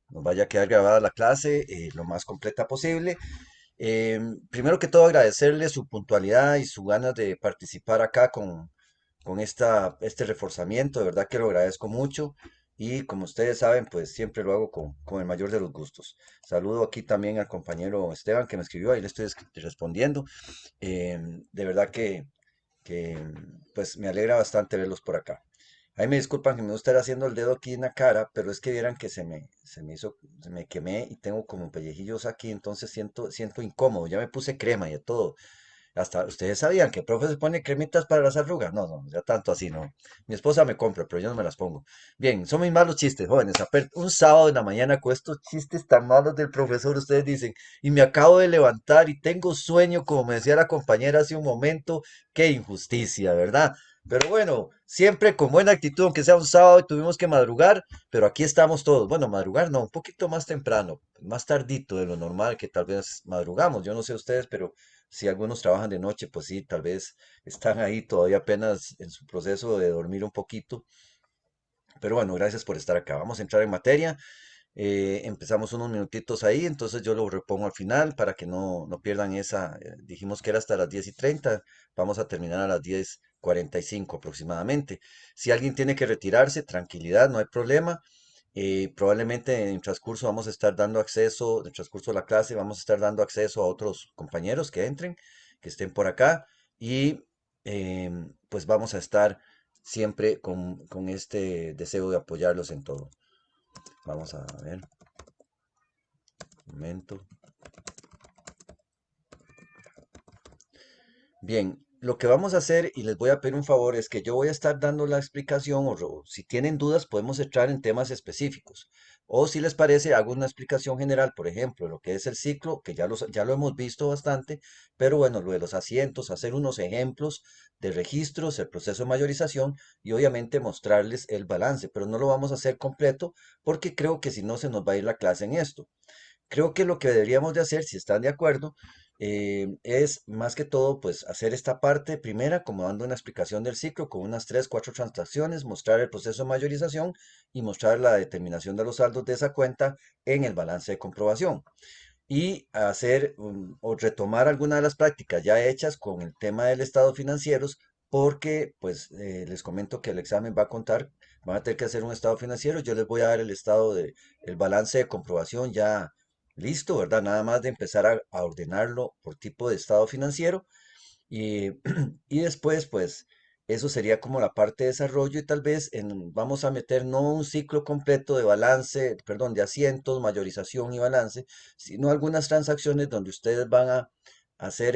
nos vaya a quedar grabada la clase lo más completa posible. Primero que todo, agradecerle su puntualidad y su ganas de participar acá con este reforzamiento. De verdad que lo agradezco mucho. Y como ustedes saben, pues siempre lo hago con el mayor de los gustos. Saludo aquí también al compañero Esteban que me escribió, ahí le estoy respondiendo. De verdad que pues me alegra bastante verlos por acá. Ahí me disculpan que me gusta estar haciendo el dedo aquí en la cara, pero es que vieran que se me quemé y tengo como pellejillos aquí, entonces siento incómodo. Ya me puse crema y de todo. Hasta ustedes sabían que el profe se pone cremitas para las arrugas. No, no, ya tanto así no. Mi esposa me compra, pero yo no me las pongo. Bien, son mis malos chistes, jóvenes. Un sábado en la mañana con estos chistes tan malos del profesor, ustedes dicen, y me acabo de levantar y tengo sueño, como me decía la compañera hace un momento. Qué injusticia, ¿verdad? Pero bueno, siempre con buena actitud, aunque sea un sábado y tuvimos que madrugar, pero aquí estamos todos. Bueno, madrugar no, un poquito más temprano, más tardito de lo normal que tal vez madrugamos. Yo no sé ustedes, pero si algunos trabajan de noche, pues sí, tal vez están ahí todavía apenas en su proceso de dormir un poquito. Pero bueno, gracias por estar acá. Vamos a entrar en materia. Empezamos unos minutitos ahí, entonces yo lo repongo al final para que no pierdan esa. Dijimos que era hasta las 10:30, vamos a terminar a las 10:45 aproximadamente. Si alguien tiene que retirarse, tranquilidad, no hay problema. Probablemente en el transcurso vamos a estar dando acceso, en el transcurso de la clase vamos a estar dando acceso a otros compañeros que entren, que estén por acá y pues vamos a estar siempre con este deseo de apoyarlos en todo. Vamos a ver, un momento. Bien, lo que vamos a hacer, y les voy a pedir un favor, es que yo voy a estar dando la explicación, o si tienen dudas, podemos entrar en temas específicos. O si les parece, hago una explicación general, por ejemplo, lo que es el ciclo, que ya lo hemos visto bastante, pero bueno, lo de los asientos, hacer unos ejemplos de registros, el proceso de mayorización y obviamente mostrarles el balance, pero no lo vamos a hacer completo porque creo que si no se nos va a ir la clase en esto. Creo que lo que deberíamos de hacer, si están de acuerdo, es más que todo, pues hacer esta parte primera, como dando una explicación del ciclo con unas 3, 4 transacciones, mostrar el proceso de mayorización y mostrar la determinación de los saldos de esa cuenta en el balance de comprobación. Y hacer o retomar algunas de las prácticas ya hechas con el tema del estado financieros, porque pues les comento que el examen va a contar, van a tener que hacer un estado financiero, yo les voy a dar el estado de, el balance de comprobación ya listo, ¿verdad? Nada más de empezar a ordenarlo por tipo de estado financiero y, y después, pues, eso sería como la parte de desarrollo y tal vez vamos a meter no un ciclo completo de balance, perdón, de asientos, mayorización y balance, sino algunas transacciones donde ustedes van a hacer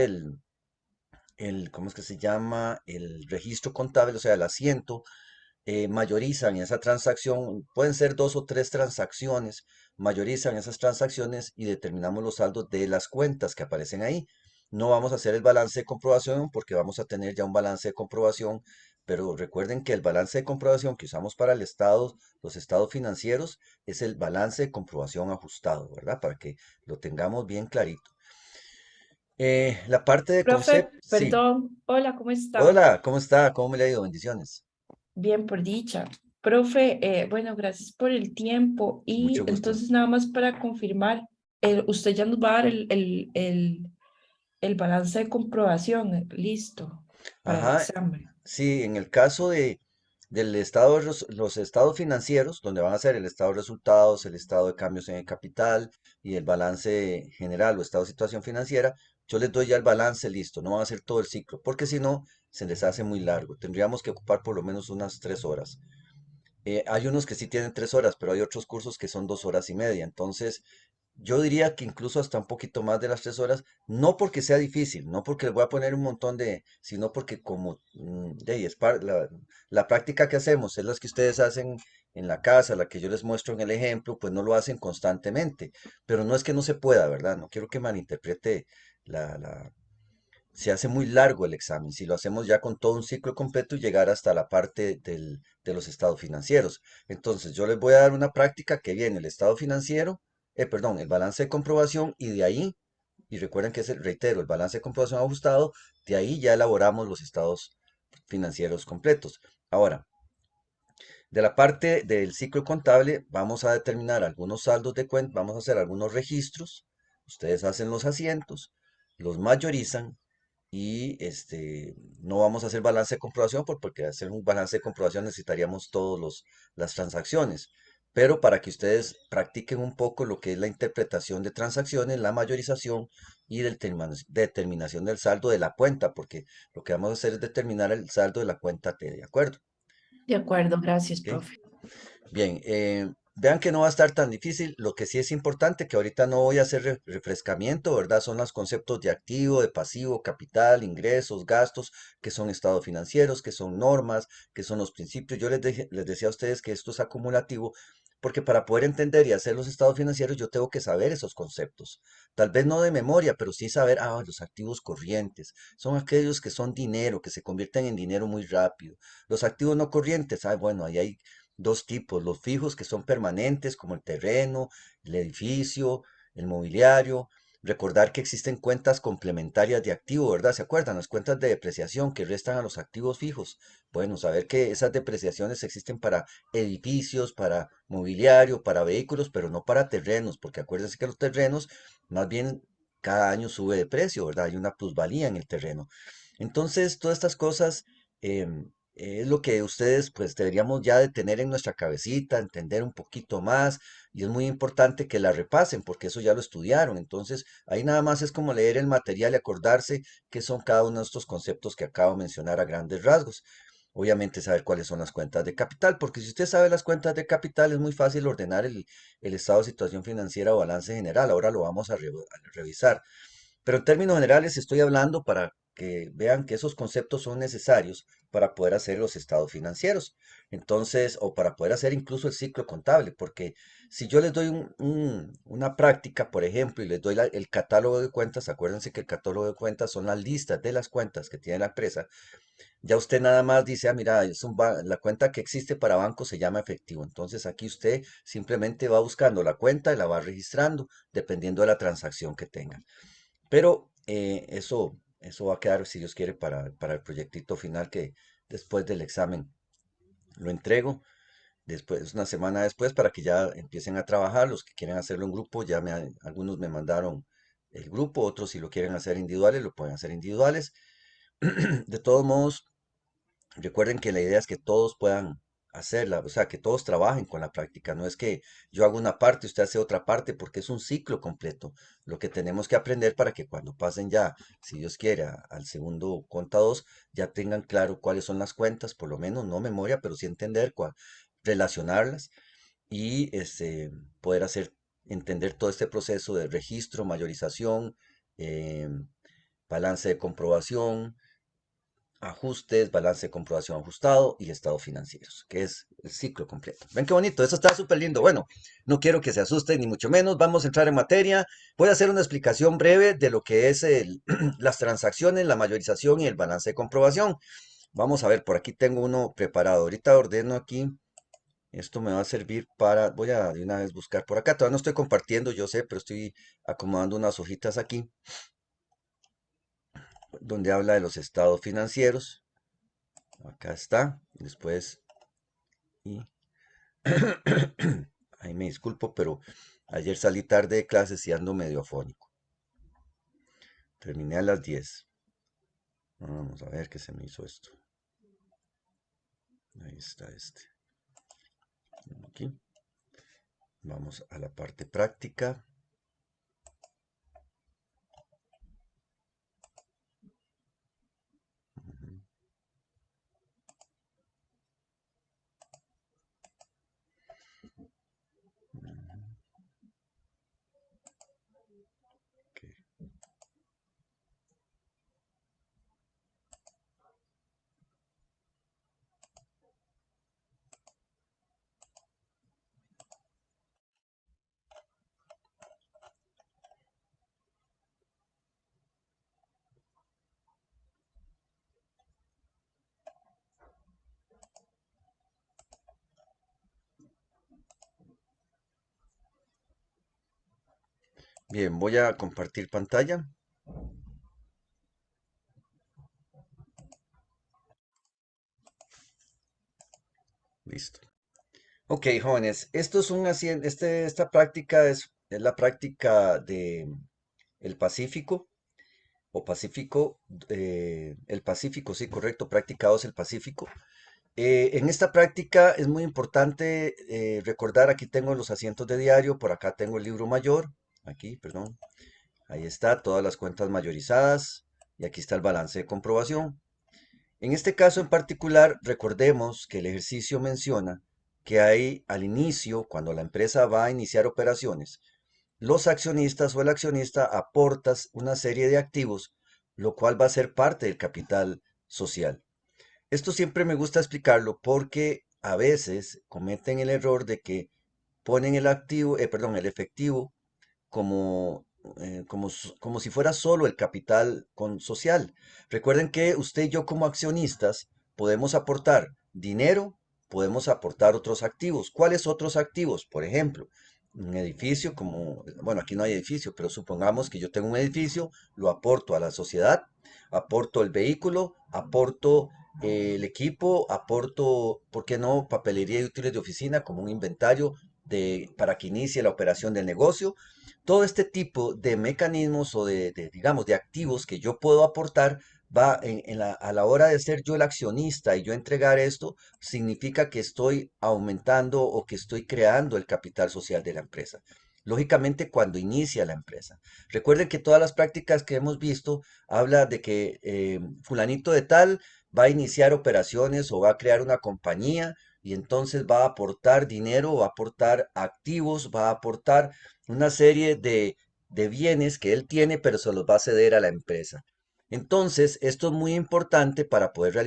¿cómo es que se llama? El registro contable, o sea, el asiento, mayorizan esa transacción, pueden ser 2 o 3 transacciones, mayorizan esas transacciones y determinamos los saldos de las cuentas que aparecen ahí. No vamos a hacer el balance de comprobación porque vamos a tener ya un balance de comprobación, pero recuerden que el balance de comprobación que usamos para el estado, los estados financieros, es el balance de comprobación ajustado, ¿verdad? Para que lo tengamos bien clarito. La parte de concepto, Profe, sí. perdón. Hola, ¿cómo está? Hola, ¿cómo está? ¿Cómo me le ha ido? Bendiciones. Bien, por dicha. Profe, bueno, gracias por el tiempo. Mucho Y gusto. entonces nada más para confirmar, usted ya nos va a dar el balance de comprobación, listo, para el Ajá, examen. sí, en el caso del estado los estados financieros, donde van a ser el estado de resultados, el estado de cambios en el capital y el balance general o estado de situación financiera, yo les doy ya el balance listo, no van a hacer todo el ciclo, porque si no, se les hace muy largo. Tendríamos que ocupar por lo menos unas 3 horas. Hay unos que sí tienen 3 horas, pero hay otros cursos que son 2 horas y media. Entonces, yo diría que incluso hasta un poquito más de las 3 horas, no porque sea difícil, no porque les voy a poner un montón sino porque como de ahí la práctica que hacemos es la que ustedes hacen en la casa, la que yo les muestro en el ejemplo, pues no lo hacen constantemente. Pero no es que no se pueda, ¿verdad? No quiero que malinterprete la, se hace muy largo el examen si lo hacemos ya con todo un ciclo completo y llegar hasta la parte de los estados financieros. Entonces, yo les voy a dar una práctica que viene el estado financiero, perdón, el balance de comprobación y de ahí, y recuerden que es el, reitero, el balance de comprobación ajustado, de ahí ya elaboramos los estados financieros completos. Ahora, De la parte del ciclo contable, vamos a determinar algunos saldos de cuenta, vamos a hacer algunos registros. Ustedes hacen los asientos, los mayorizan y no vamos a hacer balance de comprobación porque hacer un balance de comprobación necesitaríamos todas las transacciones. Pero para que ustedes practiquen un poco lo que es la interpretación de transacciones, la mayorización y determinación del saldo de la cuenta, porque lo que vamos a hacer es determinar el saldo de la cuenta T, ¿de acuerdo? De acuerdo, gracias, ¿Ok? profe. Bien, vean que no va a estar tan difícil. Lo que sí es importante, que ahorita no voy a hacer refrescamiento, ¿verdad? Son los conceptos de activo, de pasivo, capital, ingresos, gastos, que son estados financieros, que son normas, que son los principios. Yo les decía a ustedes que esto es acumulativo, porque para poder entender y hacer los estados financieros yo tengo que saber esos conceptos. Tal vez no de memoria, pero sí saber, los activos corrientes. Son aquellos que son dinero, que se convierten en dinero muy rápido. Los activos no corrientes, bueno, ahí hay dos tipos, los fijos que son permanentes, como el terreno, el edificio, el mobiliario. Recordar que existen cuentas complementarias de activo, ¿verdad? ¿Se acuerdan? Las cuentas de depreciación que restan a los activos fijos. Bueno, saber que esas depreciaciones existen para edificios, para mobiliario, para vehículos, pero no para terrenos, porque acuérdense que los terrenos más bien cada año sube de precio, ¿verdad? Hay una plusvalía en el terreno. Entonces, todas estas cosas es lo que ustedes pues deberíamos ya de tener en nuestra cabecita, entender un poquito más, y es muy importante que la repasen porque eso ya lo estudiaron. Entonces, ahí nada más es como leer el material y acordarse qué son cada uno de estos conceptos que acabo de mencionar a grandes rasgos. Obviamente saber cuáles son las cuentas de capital, porque si usted sabe las cuentas de capital es muy fácil ordenar el estado de situación financiera o balance general. Ahora lo vamos a revisar. Pero en términos generales estoy hablando para que vean que esos conceptos son necesarios para poder hacer los estados financieros. Entonces, o para poder hacer incluso el ciclo contable, porque si yo les doy una práctica, por ejemplo, y les doy el catálogo de cuentas, acuérdense que el catálogo de cuentas son las listas de las cuentas que tiene la empresa, ya usted nada más dice, mira, la cuenta que existe para banco se llama efectivo. Entonces aquí usted simplemente va buscando la cuenta y la va registrando, dependiendo de la transacción que tenga. Pero eso va a quedar, si Dios quiere, para el proyectito final que después del examen lo entrego. Después, una semana después, para que ya empiecen a trabajar. Los que quieren hacerlo en grupo, algunos me mandaron el grupo, otros si lo quieren hacer individuales, lo pueden hacer individuales. De todos modos, recuerden que la idea es que todos puedan hacerla, o sea, que todos trabajen con la práctica. No es que yo hago una parte y usted hace otra parte, porque es un ciclo completo. Lo que tenemos que aprender para que cuando pasen ya, si Dios quiere, al segundo conta dos, ya tengan claro cuáles son las cuentas, por lo menos no memoria, pero sí entender relacionarlas y poder entender todo este proceso de registro, mayorización, balance de comprobación, ajustes, balance de comprobación ajustado y estados financieros, que es el ciclo completo. Ven qué bonito, eso está súper lindo. Bueno, no quiero que se asusten ni mucho menos, vamos a entrar en materia. Voy a hacer una explicación breve de lo que es las transacciones, la mayorización y el balance de comprobación. Vamos a ver, por aquí tengo uno preparado. Ahorita ordeno aquí. Esto me va a servir voy a de una vez buscar por acá. Todavía no estoy compartiendo, yo sé, pero estoy acomodando unas hojitas aquí, donde habla de los estados financieros. Acá está. Después y ahí me disculpo, pero ayer salí tarde de clases y ando medio afónico. Terminé a las 10. Vamos a ver qué se me hizo esto. Ahí está este. Aquí. Vamos a la parte práctica. Ok. Bien, voy a compartir pantalla. Listo. Ok, jóvenes, esto es esta práctica es la práctica de el Pacífico o Pacífico, el Pacífico, sí, correcto, práctica 2, el Pacífico. En esta práctica es muy importante recordar, aquí tengo los asientos de diario, por acá tengo el libro mayor, aquí, perdón, ahí está, todas las cuentas mayorizadas y aquí está el balance de comprobación. En este caso en particular, recordemos que el ejercicio menciona que hay al inicio, cuando la empresa va a iniciar operaciones, los accionistas o el accionista aportas una serie de activos, lo cual va a ser parte del capital social. Esto siempre me gusta explicarlo porque a veces cometen el error de que ponen el efectivo como, como si fuera solo el capital social. Recuerden que usted y yo como accionistas podemos aportar dinero, podemos aportar otros activos. ¿Cuáles otros activos? Por ejemplo, un edificio como, bueno, aquí no hay edificio, pero supongamos que yo tengo un edificio, lo aporto a la sociedad, aporto el vehículo, aporto el equipo, aporto, ¿por qué no?, papelería y útiles de oficina como un inventario para que inicie la operación del negocio. Todo este tipo de mecanismos o digamos, de activos que yo puedo aportar va a la hora de ser yo el accionista y yo entregar esto, significa que estoy aumentando o que estoy creando el capital social de la empresa. Lógicamente, cuando inicia la empresa. Recuerden que todas las prácticas que hemos visto habla de que fulanito de tal va a iniciar operaciones o va a crear una compañía y entonces va a aportar dinero, va a aportar activos, va a aportar una serie de bienes que él tiene, pero se los va a ceder a la empresa. Entonces, esto es muy importante para poder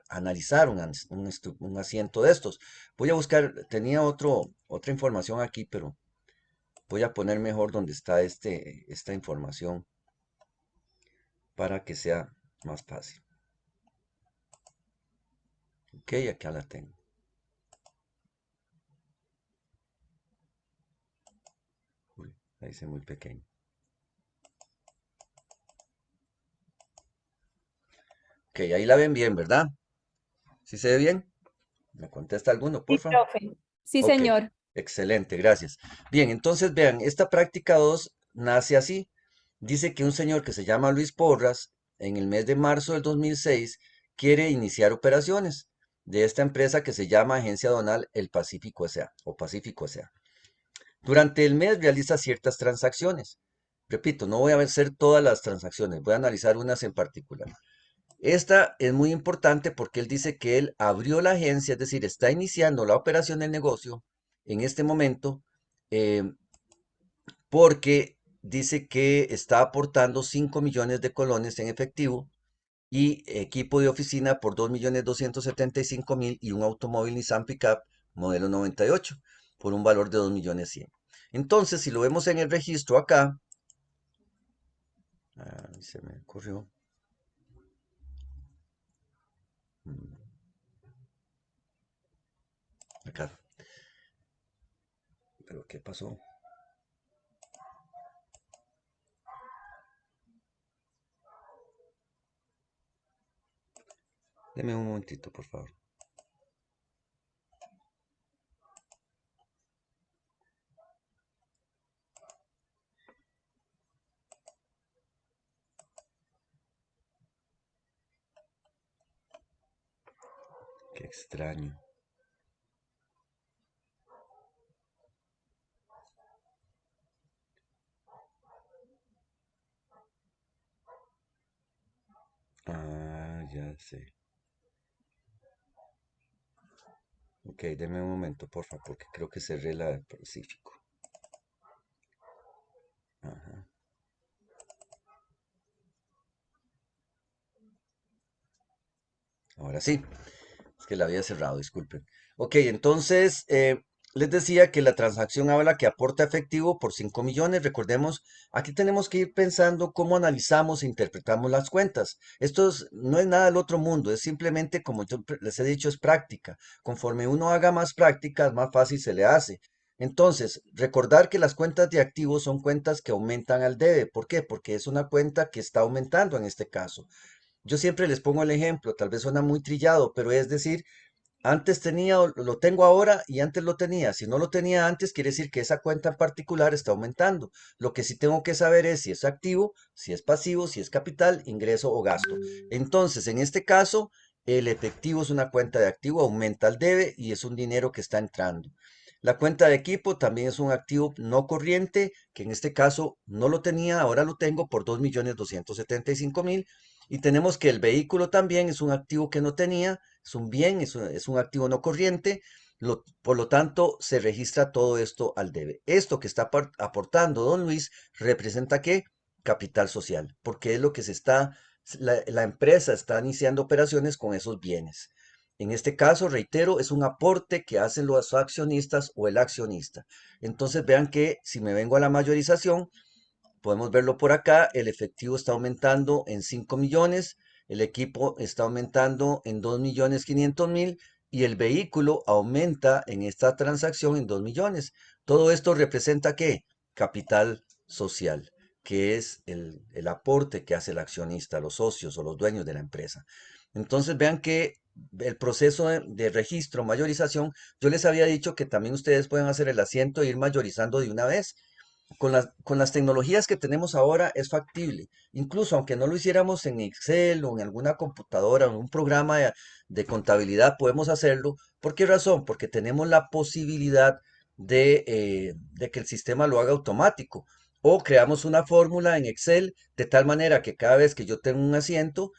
analizar un asiento de estos. Voy a buscar, tenía otra información aquí, pero voy a poner mejor donde está esta información para que sea más fácil. Ok, acá la tengo. Uy, la hice muy pequeño. Ok, ahí la ven bien, ¿verdad? ¿Sí se ve bien? ¿Me contesta alguno, Sí, porfa? profe. Sí, Ok, señor. excelente, gracias. Bien, entonces vean, esta práctica 2 nace así. Dice que un señor que se llama Luis Porras, en el mes de marzo del 2006, quiere iniciar operaciones de esta empresa que se llama Agencia Donal El Pacífico S.A. o Pacífico S.A. Durante el mes realiza ciertas transacciones. Repito, no voy a hacer todas las transacciones, voy a analizar unas en particular. Esta es muy importante porque él dice que él abrió la agencia, es decir, está iniciando la operación del negocio en este momento, eh, porque dice que está aportando 5 millones de colones en efectivo y equipo de oficina por 2.275.000 y un automóvil Nissan Pickup modelo 98 por un valor de 2.100.000. Entonces, si lo vemos en el registro acá, se me ocurrió. mm, Acá, pero ¿qué pasó? Deme un momentito, por favor. Qué extraño. Ah, ya sé. Ok, deme un momento, por favor, porque creo que cerré la del Pacífico. Ajá. Ahora sí, es que la había cerrado, disculpen. Ok, entonces les decía que la transacción habla que aporta efectivo por 5 millones. Recordemos, aquí tenemos que ir pensando cómo analizamos e interpretamos las cuentas. No es nada del otro mundo, es simplemente, como yo les he dicho, es práctica. Conforme uno haga más prácticas, más fácil se le hace. Entonces, recordar que las cuentas de activos son cuentas que aumentan al debe. ¿Por qué? Porque es una cuenta que está aumentando en este caso. Yo siempre les pongo el ejemplo, tal vez suena muy trillado, pero es decir, Antes tenía, lo tengo ahora y antes lo tenía. Si no lo tenía antes, quiere decir que esa cuenta en particular está aumentando. Lo que sí tengo que saber es si es activo, si es pasivo, si es capital, ingreso o gasto. Entonces, en este caso, el efectivo es una cuenta de activo, aumenta el debe y es un dinero que está entrando. La cuenta de equipo también es un activo no corriente, que en este caso no lo tenía, ahora lo tengo por 2.275.000. Y tenemos que el vehículo también es un activo que no tenía, es un bien, es un activo no corriente, por lo tanto se registra todo esto al debe. Esto que está aportando don Luis representa ¿qué? Capital social, porque es lo que la empresa está iniciando operaciones con esos bienes. En este caso, reitero, es un aporte que hacen los accionistas o el accionista. Entonces vean que si me vengo a la mayorización, podemos verlo por acá, el efectivo está aumentando en 5 millones, el equipo está aumentando en 2.500.000 y el vehículo aumenta en esta transacción en 2 millones. Todo esto representa ¿qué? Capital social, que es el aporte que hace el accionista, los socios o los dueños de la empresa. Entonces vean que el proceso de registro, mayorización, yo les había dicho que también ustedes pueden hacer el asiento e ir mayorizando de una vez. Con las tecnologías que tenemos ahora es factible. Incluso aunque no lo hiciéramos en Excel o en alguna computadora o en un programa de contabilidad, podemos hacerlo. ¿Por qué razón? Porque tenemos la posibilidad de que el sistema lo haga automático. O creamos una fórmula en Excel de tal manera que cada vez que yo tengo un asiento,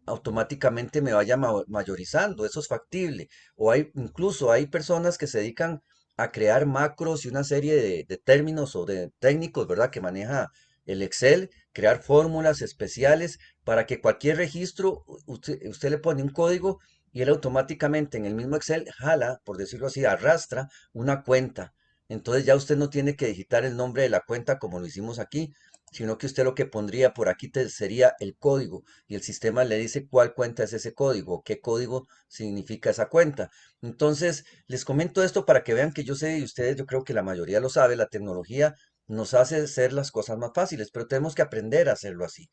automáticamente me vaya mayorizando. Eso es factible. O incluso hay personas que se dedican a crear macros y una serie de términos o de técnicos, ¿verdad? Que maneja el Excel, crear fórmulas especiales para que cualquier registro, usted le pone un código y él automáticamente en el mismo Excel jala, por decirlo así, arrastra una cuenta. Entonces ya usted no tiene que digitar el nombre de la cuenta como lo hicimos aquí, sino que usted lo que pondría por aquí sería el código y el sistema le dice cuál cuenta es ese código, qué código significa esa cuenta. Entonces, les comento esto para que vean que yo sé y ustedes, yo creo que la mayoría lo sabe, la tecnología nos hace hacer las cosas más fáciles, pero tenemos que aprender a hacerlo así.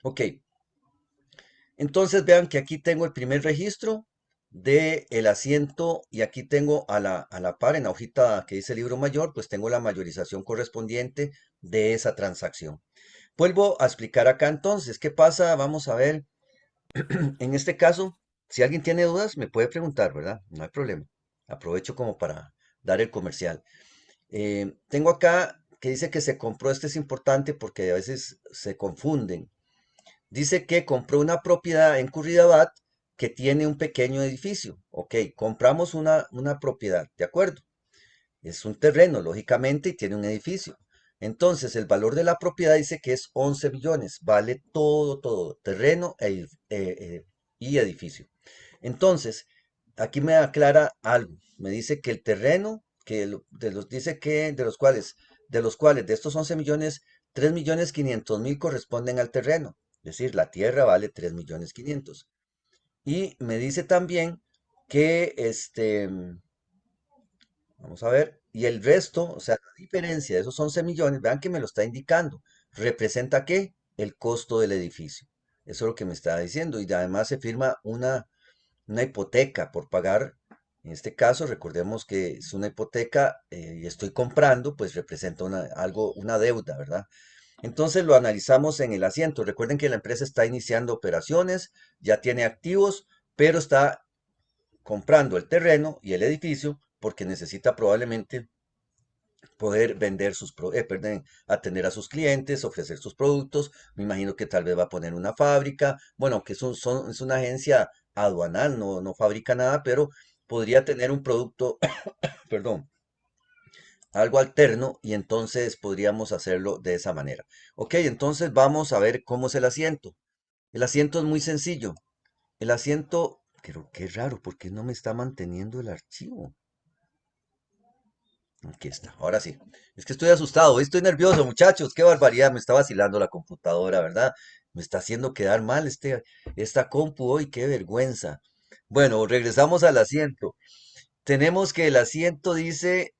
Ok, entonces vean que aquí tengo el primer registro de el asiento y aquí tengo a la par en la hojita que dice libro mayor, pues tengo la mayorización correspondiente de esa transacción. Vuelvo a explicar acá entonces, ¿qué pasa? Vamos a ver, en este caso, si alguien tiene dudas, me puede preguntar, ¿verdad? No hay problema. Aprovecho como para dar el comercial. Tengo acá que dice que se compró, este es importante porque a veces se confunden. Dice que compró una propiedad en Curridabat que tiene un pequeño edificio. Ok, compramos una propiedad, ¿de acuerdo? Es un terreno, lógicamente, y tiene un edificio. Entonces, el valor de la propiedad dice que es 11 millones. Vale todo, todo, terreno y edificio. Entonces, aquí me aclara algo. Me dice que el terreno, dice que de los cuales de estos 11 millones, 3.500.000 corresponden al terreno. Es decir, la tierra vale 3.500.000. Y me dice también que vamos a ver. Y el resto, o sea, la diferencia de esos 11 millones, vean que me lo está indicando. ¿Representa qué? El costo del edificio. Eso es lo que me está diciendo. Y además se firma una hipoteca por pagar. En este caso, recordemos que es una hipoteca y estoy comprando, pues representa una deuda, ¿verdad? Entonces lo analizamos en el asiento. Recuerden que la empresa está iniciando operaciones, ya tiene activos, pero está comprando el terreno y el edificio porque necesita probablemente poder vender perdón, atender a sus clientes, ofrecer sus productos. Me imagino que tal vez va a poner una fábrica. Bueno, aunque es una agencia aduanal, no fabrica nada, pero podría tener un producto, perdón, algo alterno y entonces podríamos hacerlo de esa manera. Ok, entonces vamos a ver cómo es el asiento. El asiento es muy sencillo. El asiento, pero qué raro, ¿por qué no me está manteniendo el archivo? Aquí está, ahora sí. Es que estoy asustado, hoy estoy nervioso, muchachos. Qué barbaridad, me está vacilando la computadora, ¿verdad? Me está haciendo quedar mal esta compu hoy, qué vergüenza. Bueno, regresamos al asiento. Tenemos que el asiento dice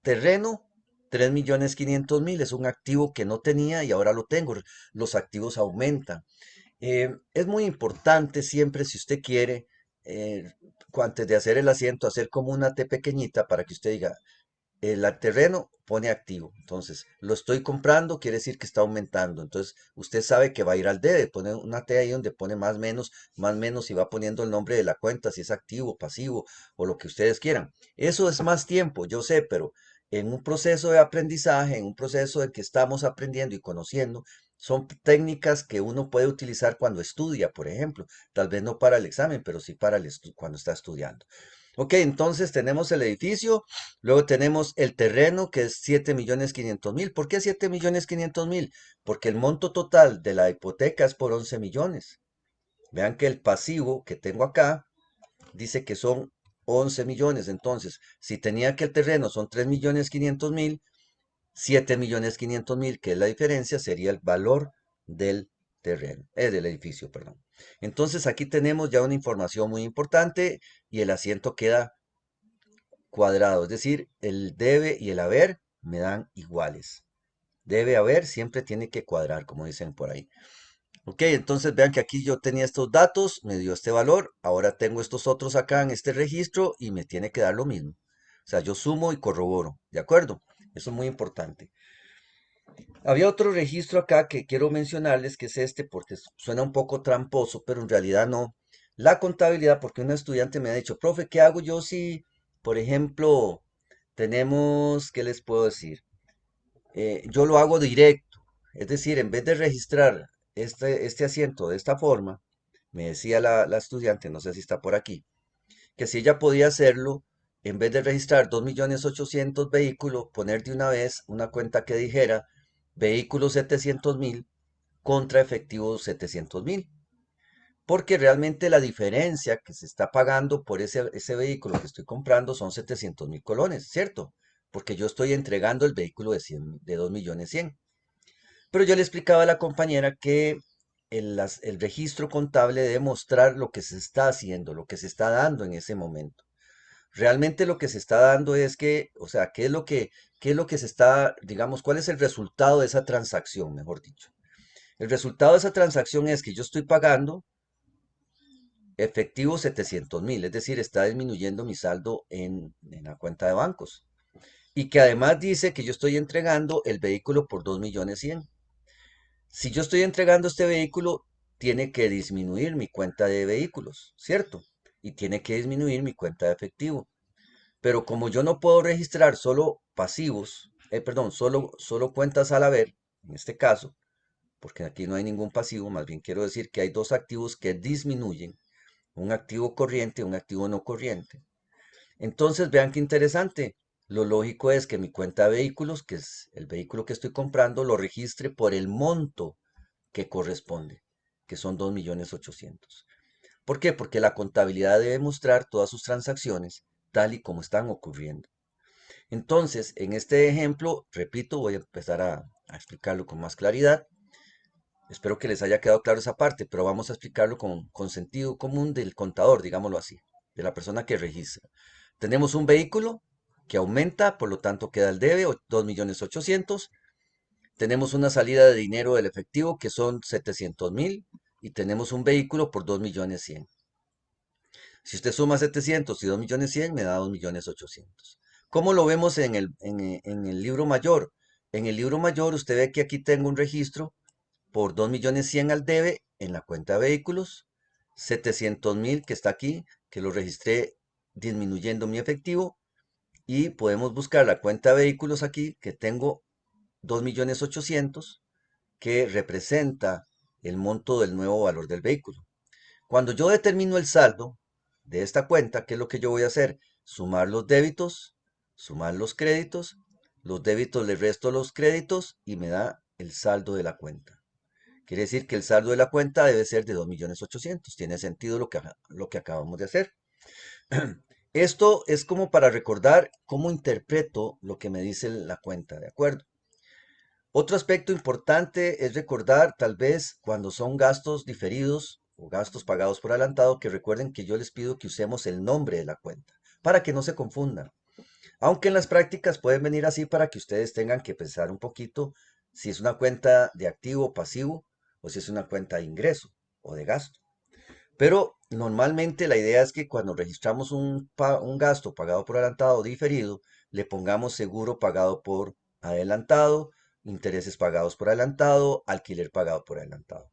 terreno, 3.500.000. Es un activo que no tenía y ahora lo tengo. Los activos aumentan. Es muy importante siempre, si usted quiere, eh, antes de hacer el asiento, hacer como una T pequeñita para que usted diga, el terreno pone activo. Entonces, lo estoy comprando, quiere decir que está aumentando. Entonces, usted sabe que va a ir al debe, pone una T ahí donde pone más menos y va poniendo el nombre de la cuenta, si es activo, pasivo o lo que ustedes quieran. Eso es más tiempo, yo sé, pero en un proceso de aprendizaje, en un proceso de que estamos aprendiendo y conociendo, son técnicas que uno puede utilizar cuando estudia, por ejemplo. Tal vez no para el examen, pero sí para cuando está estudiando. Ok, entonces tenemos el edificio. Luego tenemos el terreno que es 7.500.000. ¿Por qué 7.500.000? Porque el monto total de la hipoteca es por 11 millones. Vean que el pasivo que tengo acá dice que son 11 millones. Entonces, si tenía que el terreno son 3.500.000, 7.500.000, que es la diferencia, sería el valor del terreno, del edificio, perdón. Entonces aquí tenemos ya una información muy importante y el asiento queda cuadrado, es decir, el debe y el haber me dan iguales. Debe haber siempre tiene que cuadrar, como dicen por ahí. Ok, entonces vean que aquí yo tenía estos datos, me dio este valor, ahora tengo estos otros acá en este registro y me tiene que dar lo mismo. O sea, yo sumo y corroboro, ¿de acuerdo? Eso es muy importante. Había otro registro acá que quiero mencionarles, que es este, porque suena un poco tramposo, pero en realidad no. La contabilidad, porque un estudiante me ha dicho, profe, ¿qué hago yo si, por ejemplo, tenemos, ¿qué les puedo decir? Yo lo hago directo, es decir, en vez de registrar este asiento de esta forma, me decía la estudiante, no sé si está por aquí, que si ella podía hacerlo, en vez de registrar 2.800.000 vehículos, poner de una vez una cuenta que dijera vehículos 700.000 contra efectivos 700.000. Porque realmente la diferencia que se está pagando por ese vehículo que estoy comprando son 700.000 colones, ¿cierto? Porque yo estoy entregando el vehículo de 2.100.000. Pero yo le explicaba a la compañera que el registro contable debe mostrar lo que se está haciendo, lo que se está dando en ese momento. Realmente lo que se está dando es que, o sea, qué es lo que se está, digamos, cuál es el resultado de esa transacción, mejor dicho. El resultado de esa transacción es que yo estoy pagando efectivo 700.000, es decir, está disminuyendo mi saldo en la cuenta de bancos. Y que además dice que yo estoy entregando el vehículo por 2.100.000. Si yo estoy entregando este vehículo, tiene que disminuir mi cuenta de vehículos, ¿cierto? Y tiene que disminuir mi cuenta de efectivo. Pero como yo no puedo registrar solo pasivos, perdón, solo cuentas al haber, en este caso, porque aquí no hay ningún pasivo, más bien quiero decir que hay dos activos que disminuyen, un activo corriente y un activo no corriente. Entonces, vean qué interesante. Lo lógico es que mi cuenta de vehículos, que es el vehículo que estoy comprando, lo registre por el monto que corresponde, que son 2.800.000. ¿Por qué? Porque la contabilidad debe mostrar todas sus transacciones tal y como están ocurriendo. Entonces, en este ejemplo, repito, voy a empezar a explicarlo con más claridad. Espero que les haya quedado claro esa parte, pero vamos a explicarlo con sentido común del contador, digámoslo así, de la persona que registra. Tenemos un vehículo que aumenta, por lo tanto queda el debe, 2.800.000. Tenemos una salida de dinero del efectivo que son 700.000 y tenemos un vehículo por 2.100.000. Si usted suma 700 y 2.100.000, me da 2.800.000. ¿Cómo lo vemos en el libro mayor? En el libro mayor usted ve que aquí tengo un registro por 2.100.000 al debe en la cuenta de vehículos, 700.000 que está aquí, que lo registré disminuyendo mi efectivo, y podemos buscar la cuenta de vehículos aquí, que tengo 2.800.000, que representa el monto del nuevo valor del vehículo. Cuando yo determino el saldo de esta cuenta, ¿qué es lo que yo voy a hacer? Sumar los débitos, sumar los débitos le resto los créditos y me da el saldo de la cuenta. Quiere decir que el saldo de la cuenta debe ser de 2.800.000. Tiene sentido lo que acabamos de hacer. Esto es como para recordar cómo interpreto lo que me dice la cuenta, ¿de acuerdo? Otro aspecto importante es recordar tal vez cuando son gastos diferidos o gastos pagados por adelantado, que recuerden que yo les pido que usemos el nombre de la cuenta para que no se confundan. Aunque en las prácticas pueden venir así para que ustedes tengan que pensar un poquito si es una cuenta de activo o pasivo o si es una cuenta de ingreso o de gasto. Pero Normalmente la idea es que cuando registramos un gasto pagado por adelantado o diferido, le pongamos seguro pagado por adelantado, intereses pagados por adelantado, alquiler pagado por adelantado.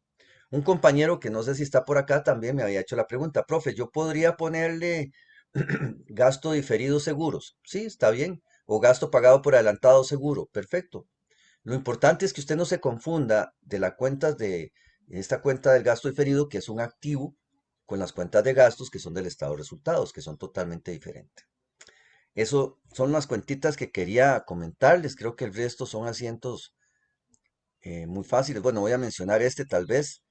Un compañero que no sé si está por acá también me había hecho la pregunta, profe, ¿yo podría ponerle gasto diferido seguros? Sí, está bien. O gasto pagado por adelantado seguro. Perfecto. Lo importante es que usted no se confunda de la cuenta de esta cuenta del gasto diferido, que es un activo, con las cuentas de gastos que son del estado de resultados, que son totalmente diferentes. Eso son las cuentitas que quería comentarles. Creo que el resto son asientos muy fáciles. Bueno, voy a mencionar este tal vez.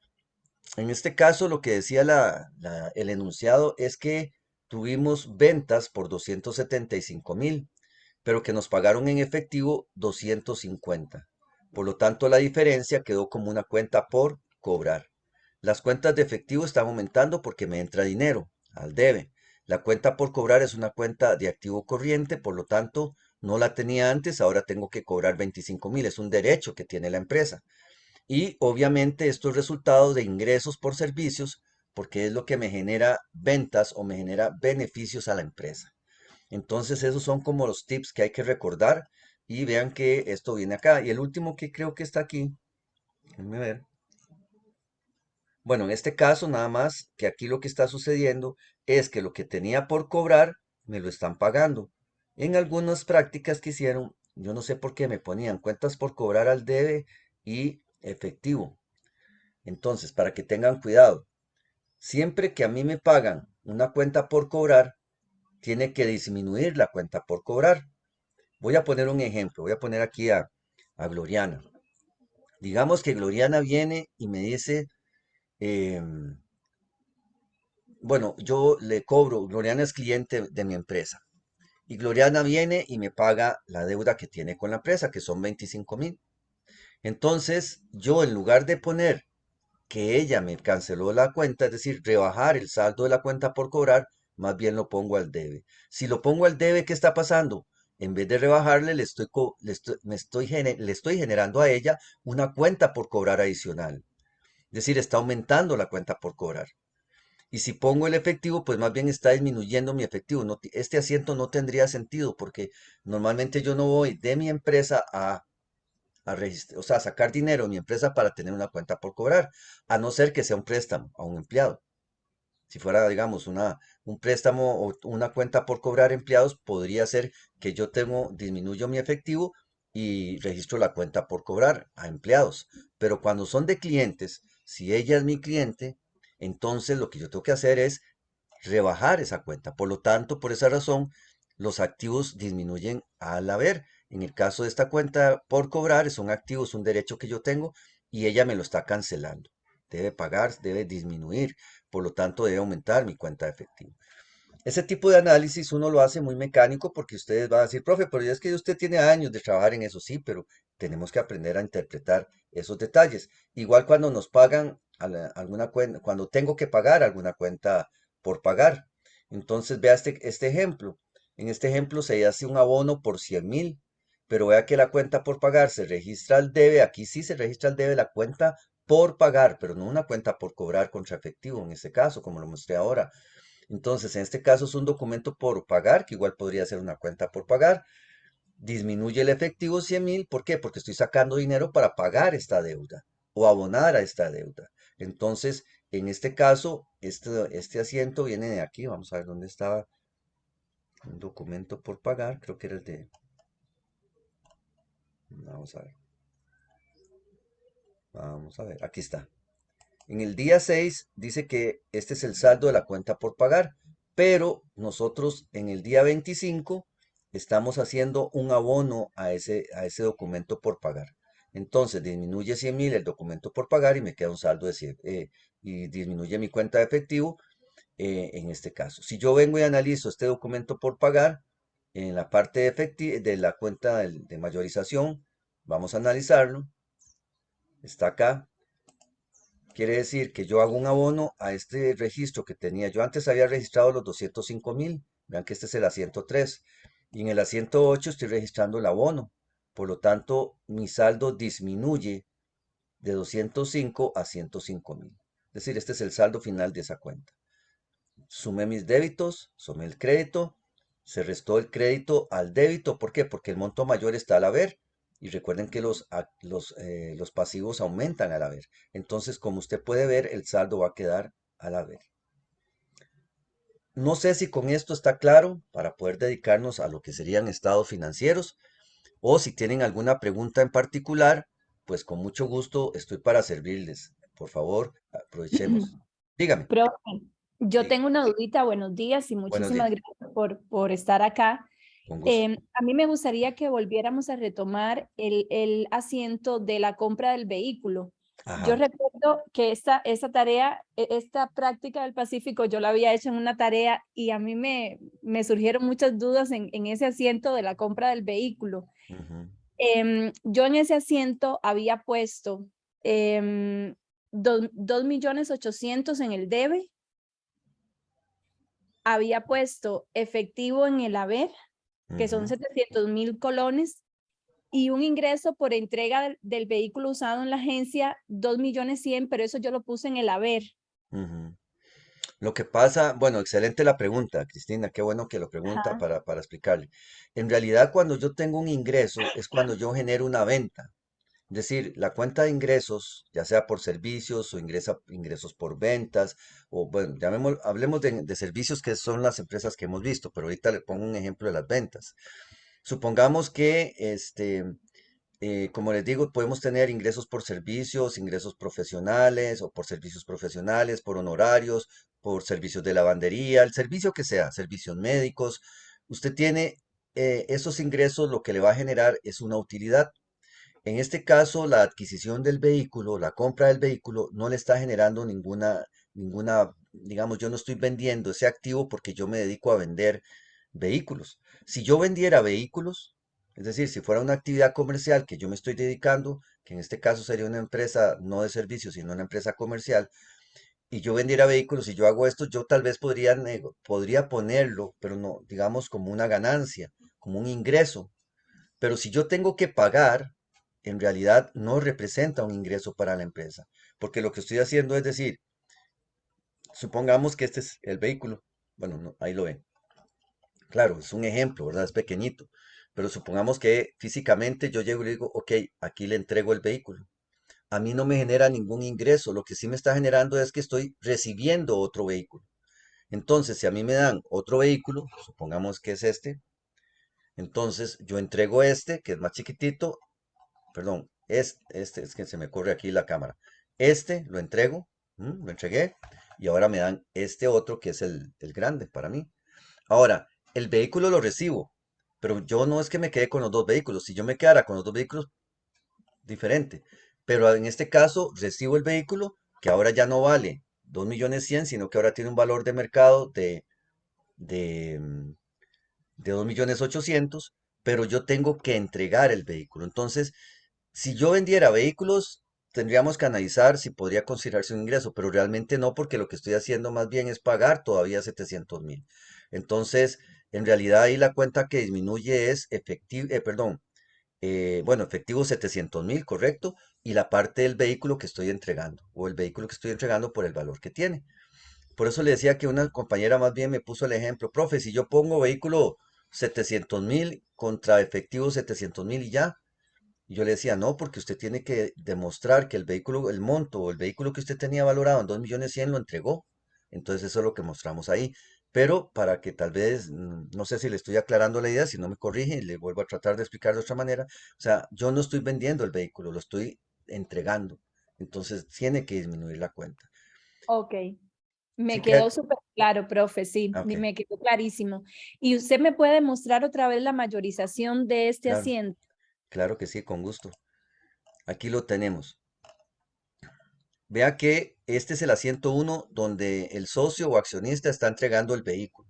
En este caso, lo que decía el enunciado es que tuvimos ventas por 275.000, pero que nos pagaron en efectivo 250. Por lo tanto, la diferencia quedó como una cuenta por cobrar. Las cuentas de efectivo están aumentando porque me entra dinero al debe. La cuenta por cobrar es una cuenta de activo corriente, por lo tanto, no la tenía antes, ahora tengo que cobrar 25.000. Es un derecho que tiene la empresa. Y obviamente esto es resultado de ingresos por servicios, porque es lo que me genera ventas o me genera beneficios a la empresa. Entonces esos son como los tips que hay que recordar y vean que esto viene acá. Y el último que creo que está aquí, déjenme ver. Bueno, en este caso nada más que aquí lo que está sucediendo es que lo que tenía por cobrar me lo están pagando. En algunas prácticas que hicieron, yo no sé por qué me ponían cuentas por cobrar al debe y efectivo. Entonces, para que tengan cuidado, siempre que a mí me pagan una cuenta por cobrar, tiene que disminuir la cuenta por cobrar. Voy a poner un ejemplo, voy a poner aquí a Gloriana. Digamos que Gloriana viene y me dice, em, bueno, yo le cobro, Gloriana es cliente de mi empresa, y Gloriana viene y me paga la deuda que tiene con la empresa, que son 25.000. Entonces, yo en lugar de poner que ella me canceló la cuenta, es decir, rebajar el saldo de la cuenta por cobrar, más bien lo pongo al debe. Si lo pongo al debe, ¿qué está pasando? En vez de rebajarle, le estoy generando a ella una cuenta por cobrar adicional. Es decir, está aumentando la cuenta por cobrar. Y si pongo el efectivo, pues más bien está disminuyendo mi efectivo. Este asiento no tendría sentido porque normalmente yo no voy de mi empresa a registrar, o sea, a sacar dinero de mi empresa para tener una cuenta por cobrar, a no ser que sea un préstamo a un empleado. Si fuera, digamos, un préstamo o una cuenta por cobrar empleados, podría ser que yo disminuyo mi efectivo y registro la cuenta por cobrar a empleados. Pero cuando son de clientes, si ella es mi cliente, entonces lo que yo tengo que hacer es rebajar esa cuenta. Por lo tanto, por esa razón, los activos disminuyen al haber. En el caso de esta cuenta por cobrar, son activos, un derecho que yo tengo y ella me lo está cancelando. Debe pagar, debe disminuir, por lo tanto debe aumentar mi cuenta de efectivo. Ese tipo de análisis uno lo hace muy mecánico porque ustedes van a decir, profe, pero es que usted tiene años de trabajar en eso, sí, pero tenemos que aprender a interpretar esos detalles. Igual cuando nos pagan alguna cuenta, cuando tengo que pagar alguna cuenta por pagar. Entonces vea este ejemplo. En este ejemplo se hace un abono por 100.000, pero vea que la cuenta por pagar se registra al debe. Aquí sí se registra al debe la cuenta por pagar, pero no una cuenta por cobrar contra efectivo, en este caso, como lo mostré ahora. Entonces, en este caso es un documento por pagar, que igual podría ser una cuenta por pagar. Disminuye el efectivo 100.000. ¿Por qué? Porque estoy sacando dinero para pagar esta deuda o abonar a esta deuda. Entonces, en este caso, este asiento viene de aquí. Vamos a ver dónde estaba un documento por pagar. Creo que era el de... Vamos a ver. Vamos a ver. Aquí está. En el día 6 dice que este es el saldo de la cuenta por pagar, pero nosotros en el día 25 estamos haciendo un abono a ese documento por pagar. Entonces disminuye 100.000 el documento por pagar y me queda un saldo de 100, y disminuye mi cuenta de efectivo en este caso. Si yo vengo y analizo este documento por pagar, en la parte de la cuenta de mayorización, vamos a analizarlo. Está acá. Quiere decir que yo hago un abono a este registro que tenía. Yo antes había registrado los 205.000. Vean que este es el asiento 3. Y en el asiento 8 estoy registrando el abono. Por lo tanto, mi saldo disminuye de 205 a 105.000. Es decir, este es el saldo final de esa cuenta. sumé mis débitos, sumé el crédito, se restó el crédito al débito. ¿Por qué? Porque el monto mayor está al haber. Y recuerden que los pasivos aumentan al haber. Entonces, como usted puede ver, el saldo va a quedar al haber. No sé si con esto está claro para poder dedicarnos a lo que serían estados financieros o si tienen alguna pregunta en particular, pues con mucho gusto estoy para servirles. Por favor, aprovechemos. Dígame. Profe, yo Sí, tengo una dudita, buenos días y buenos muchísimas días. gracias por estar acá. Con gusto. A mí me gustaría que volviéramos a retomar el asiento de la compra del vehículo. Yo Ajá. recuerdo que esta tarea, esta práctica del Pacífico, yo la había hecho en una tarea y a mí me surgieron muchas dudas en ese asiento de la compra del vehículo. Ujú, Yo en ese asiento había puesto em, 2.800.000 en el debe, había puesto efectivo en el haber, que son ujú, 700.000 colones, y un ingreso por entrega del vehículo usado en la agencia, 2.100.000, pero eso yo lo puse en el haber. ujú. Lo que pasa, bueno, excelente la pregunta, Cristina, qué bueno que lo pregunta Ajá. para explicarle. En realidad, cuando yo tengo un ingreso, es cuando yo genero una venta. Es decir, la cuenta de ingresos, ya sea por servicios o ingresos por ventas, o bueno, hablemos de servicios que son las empresas que hemos visto, pero ahorita le pongo un ejemplo de las ventas. Supongamos que, como les digo, podemos tener ingresos por servicios, ingresos profesionales o por servicios profesionales, por honorarios, por servicios de lavandería, el servicio que sea, servicios médicos. Usted tiene esos ingresos, lo que le va a generar es una utilidad. En este caso, la adquisición del vehículo, la compra del vehículo, no le está generando digamos, yo no estoy vendiendo ese activo porque yo me dedico a vender vehículos. Si yo vendiera vehículos, es decir, si fuera una actividad comercial que yo me estoy dedicando, que en este caso sería una empresa no de servicios, sino una empresa comercial, y yo vendiera vehículos y yo hago esto, yo tal vez podría ponerlo, pero no, digamos, como una ganancia, como un ingreso. Pero si yo tengo que pagar, en realidad no representa un ingreso para la empresa, porque lo que estoy haciendo es decir, supongamos que este es el vehículo, bueno, ahí lo ven, claro, es un ejemplo, ¿verdad? Es pequeñito, pero supongamos que físicamente yo llego y le digo, ok, aquí le entrego el vehículo. A mí no me genera ningún ingreso, lo que sí me está generando es que estoy recibiendo otro vehículo. Entonces, si a mí me dan otro vehículo, supongamos que es este, entonces yo entrego este, que es más chiquitito, perdón, este es que se me corre aquí la cámara. Este lo entrego, lo entregué, y ahora me dan este otro que es el grande para mí. Ahora, el vehículo lo recibo, pero yo no es que me quede con los dos vehículos. Si yo me quedara con los dos vehículos, diferente. Pero en este caso, recibo el vehículo que ahora ya no vale 2.100.000, sino que ahora tiene un valor de mercado de, mm, de 2.800.000, pero yo tengo que entregar el vehículo. Entonces, si yo vendiera vehículos, tendríamos que analizar si podría considerarse un ingreso, pero realmente no, porque lo que estoy haciendo más bien es pagar todavía 700.000. Entonces, en realidad ahí la cuenta que disminuye es efectivo, perdón, bueno, efectivo 700.000, correcto, y la parte del vehículo que estoy entregando, o el vehículo que estoy entregando por el valor que tiene. Por eso le decía que una compañera más bien me puso el ejemplo, profe, si yo pongo vehículo 700.000 contra efectivo 700.000 y ya, y yo le decía, no, porque usted tiene que demostrar que el vehículo, el monto o el vehículo que usted tenía valorado en 2.100.000 lo entregó. Entonces eso es lo que mostramos ahí. Pero para que tal vez, no sé si le estoy aclarando la idea, si no me corrige, le vuelvo a tratar de explicar de otra manera. O sea, yo no estoy vendiendo el vehículo, lo estoy entregando. Entonces tiene que disminuir la cuenta. Ok, Sí me que, quedó súper claro, profe, sí, ok, me quedó clarísimo. ¿Y usted me puede mostrar otra vez la mayorización de este claro, asiento? claro que sí, con gusto. Aquí lo tenemos. Vea que este es el asiento uno donde el socio o accionista está entregando el vehículo.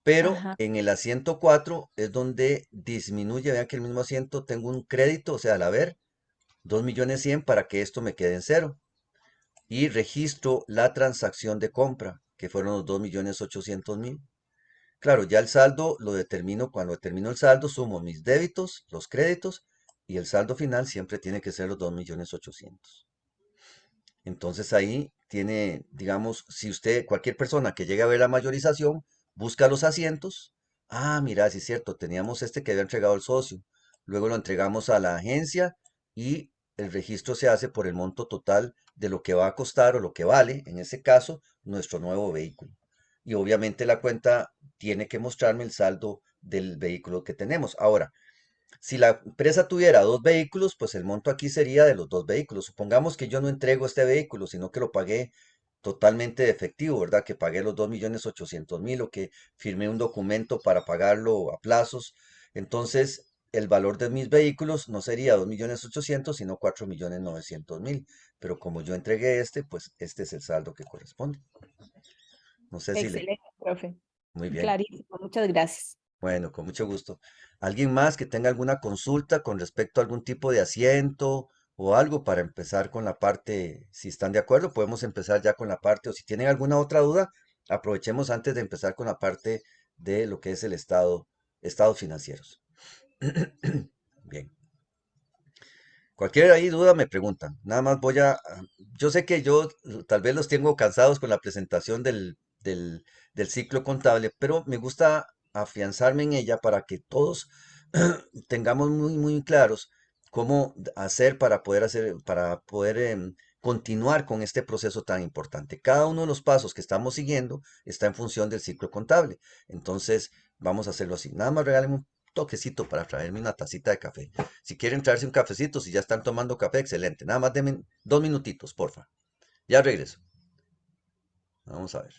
Pero Ajá, en el asiento 4 es donde disminuye, vean que el mismo asiento tengo un crédito, o sea, al haber 2.100.000 para que esto me quede en cero. Y registro la transacción de compra, que fueron los 2.800.000. Claro, ya el saldo lo determino, cuando determino el saldo, sumo mis débitos, los créditos, y el saldo final siempre tiene que ser los 2.800.000. Entonces ahí tiene, digamos, si usted, cualquier persona que llegue a ver la mayorización, busca los asientos. Ah, mira, sí es cierto, teníamos este que había entregado el socio. Luego lo entregamos a la agencia y el registro se hace por el monto total de lo que va a costar o lo que vale, en ese caso, nuestro nuevo vehículo. Y obviamente la cuenta tiene que mostrarme el saldo del vehículo que tenemos. Ahora, si la empresa tuviera dos vehículos, pues el monto aquí sería de los dos vehículos. Supongamos que yo no entrego este vehículo, sino que lo pagué totalmente de efectivo, ¿verdad? Que pagué los 2.800.000 o que firmé un documento para pagarlo a plazos. Entonces, el valor de mis vehículos no sería 2.800.000, sino 4.900.000. Pero como yo entregué este, pues este es el saldo que corresponde. No sé si le... Excelente, profe. Muy bien. Clarísimo, muchas gracias. Bueno, con mucho gusto. ¿Alguien más que tenga alguna consulta con respecto a algún tipo de asiento o algo para empezar con la parte? Si están de acuerdo, podemos empezar ya con la parte, o si tienen alguna otra duda, aprovechemos antes de empezar con la parte de lo que es el estados financieros. Bien. Cualquier ahí duda me preguntan. Nada más yo sé que yo tal vez los tengo cansados con la presentación del ciclo contable, pero me gusta afianzarme en ella para que todos tengamos muy claros cómo hacer para poder continuar con este proceso tan importante. Cada uno de los pasos que estamos siguiendo está en función del ciclo contable. Entonces, vamos a hacerlo así. Nada más regálenme un toquecito para traerme una tacita de café. Si quieren traerse un cafecito, si ya están tomando café, excelente. Nada más denme 2 minutitos, porfa. Ya regreso. Vamos a ver.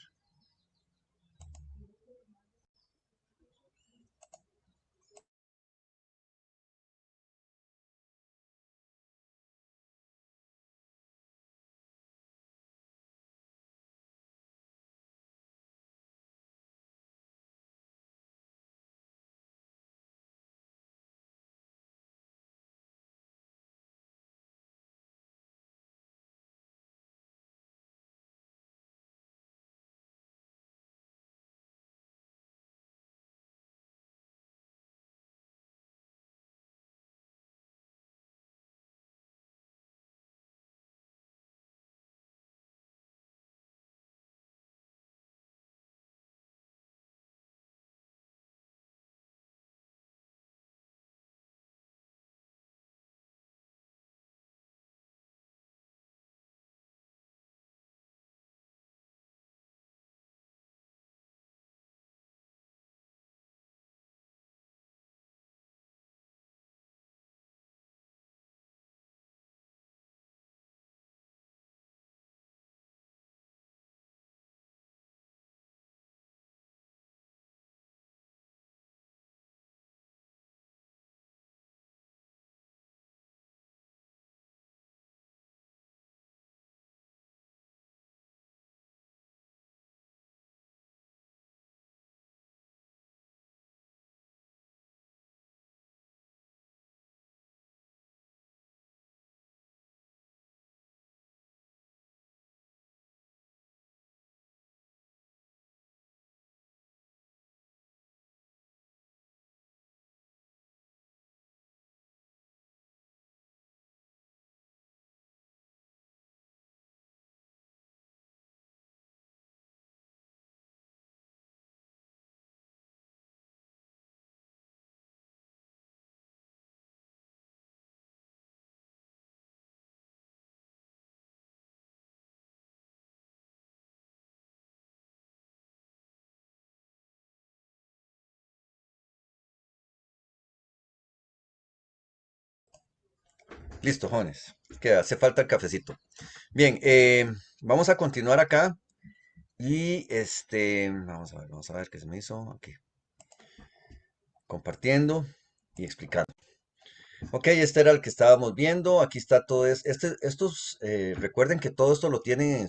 Listo, jóvenes. Que hace falta el cafecito. Bien, vamos a continuar acá. Y vamos a ver qué se me hizo. Aquí, compartiendo y explicando. Ok, este era el que estábamos viendo. Aquí está todo. Recuerden que todo esto lo tienen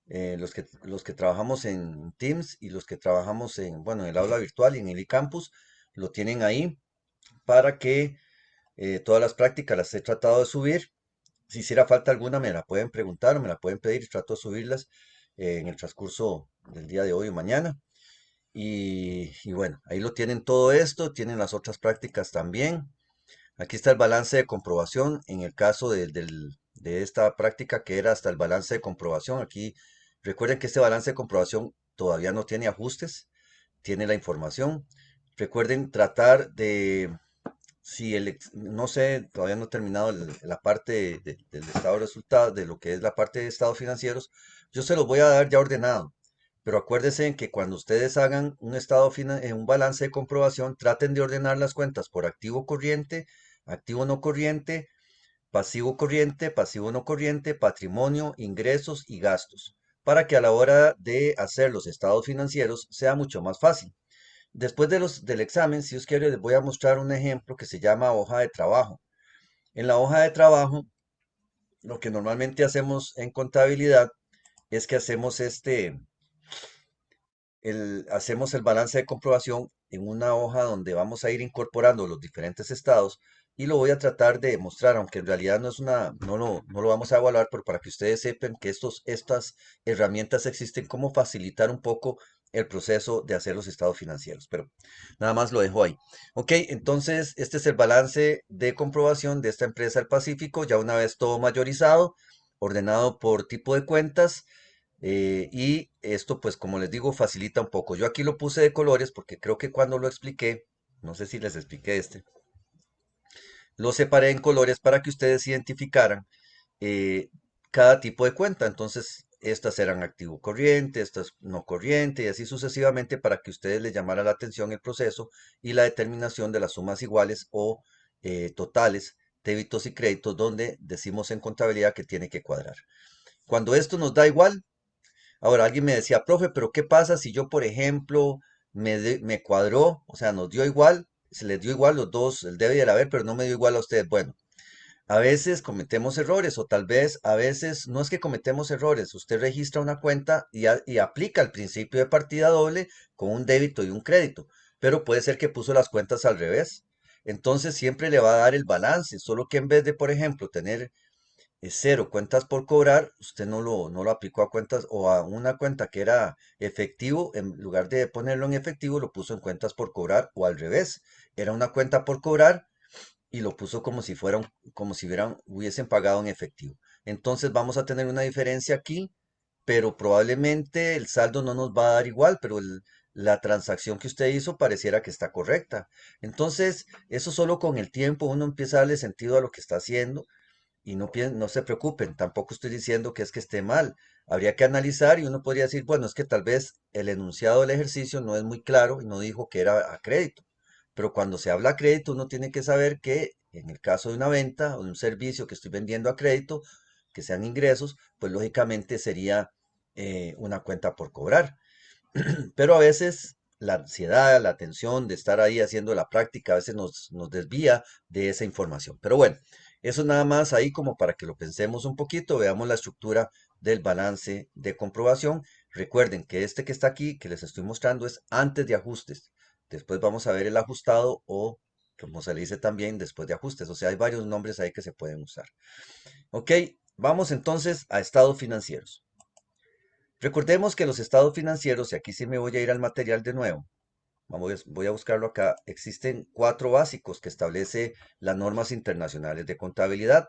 en los que trabajamos en Teams y los que trabajamos bueno, en el aula virtual y en el eCampus, lo tienen ahí para que todas las prácticas las he tratado de subir. Si hiciera falta alguna, me la pueden preguntar o me la pueden pedir y trato de subirlas en el transcurso del día de hoy o mañana. Y bueno, ahí lo tienen todo esto, tienen las otras prácticas también. Aquí está el balance de comprobación en el caso de esta práctica, que era hasta el balance de comprobación. Aquí recuerden que este balance de comprobación todavía no tiene ajustes, tiene la información. Recuerden tratar de, si no sé, todavía no he terminado la parte del estado de resultados, de lo que es la parte de estados financieros, yo se los voy a dar ya ordenado. Pero acuérdense en que cuando ustedes hagan un un balance de comprobación, traten de ordenar las cuentas por activo corriente, activo no corriente, pasivo no corriente, patrimonio, ingresos y gastos, para que a la hora de hacer los estados financieros sea mucho más fácil. Después del examen, si os quiere, les voy a mostrar un ejemplo que se llama hoja de trabajo. En la hoja de trabajo, lo que normalmente hacemos en contabilidad es que hacemos el balance de comprobación en una hoja donde vamos a ir incorporando los diferentes estados y lo voy a tratar de mostrar, aunque en realidad no lo vamos a evaluar, pero para que ustedes sepan que estas herramientas existen, como facilitar un poco el proceso de hacer los estados financieros. Pero nada más lo dejo ahí. Ok, entonces este es el balance de comprobación de esta empresa del Pacífico, ya una vez todo mayorizado, ordenado por tipo de cuentas. Y esto, pues como les digo, facilita un poco. Yo aquí lo puse de colores porque creo que cuando lo expliqué, no sé si les expliqué lo separé en colores para que ustedes identificaran eh, cada tipo de cuenta. Entonces, estas eran activo corriente, estas no corriente, y así sucesivamente para que ustedes les llamara la atención el proceso y la determinación de las sumas iguales o totales, débitos y créditos, donde decimos en contabilidad que tiene que cuadrar. Cuando esto nos da igual, ahora, alguien me decía, profe, pero ¿qué pasa si yo, por ejemplo, me cuadró, o sea, nos dio igual, se les dio igual los dos, el debe y el haber, pero no me dio igual a ustedes? Bueno, a veces cometemos errores, o tal vez a veces no es que cometemos errores, usted registra una cuenta y aplica el principio de partida doble con un débito y un crédito, pero puede ser que puso las cuentas al revés. Entonces siempre le va a dar el balance, solo que en vez de, por ejemplo, tener cero cuentas por cobrar, usted no lo aplicó a cuentas o a una cuenta que era efectivo, en lugar de ponerlo en efectivo, lo puso en cuentas por cobrar, o al revés, era una cuenta por cobrar y lo puso como si como si hubiesen pagado en efectivo. Entonces vamos a tener una diferencia aquí, pero probablemente el saldo no nos va a dar igual, pero la transacción que usted hizo pareciera que está correcta. Entonces, eso solo con el tiempo uno empieza a darle sentido a lo que está haciendo y no se preocupen, tampoco estoy diciendo que es que esté mal. Habría que analizar y uno podría decir, bueno, es que tal vez el enunciado del ejercicio no es muy claro y no dijo que era a crédito. Pero cuando se habla a crédito, uno tiene que saber que en el caso de una venta o de un servicio que estoy vendiendo a crédito, que sean ingresos, pues lógicamente sería una cuenta por cobrar. Pero a veces la ansiedad, la tensión de estar ahí haciendo la práctica, a veces nos desvía de esa información. Pero bueno, eso nada más ahí como para que lo pensemos un poquito, veamos la estructura del balance de comprobación. Recuerden que este que está aquí, que les estoy mostrando, es antes de ajustes. Después vamos a ver el ajustado o, como se le dice también, después de ajustes. O sea, hay varios nombres ahí que se pueden usar. Ok, vamos entonces a estados financieros. Recordemos que los estados financieros, y aquí sí me voy a ir al material de nuevo, voy a buscarlo acá, existen cuatro básicos que establece las normas internacionales de contabilidad.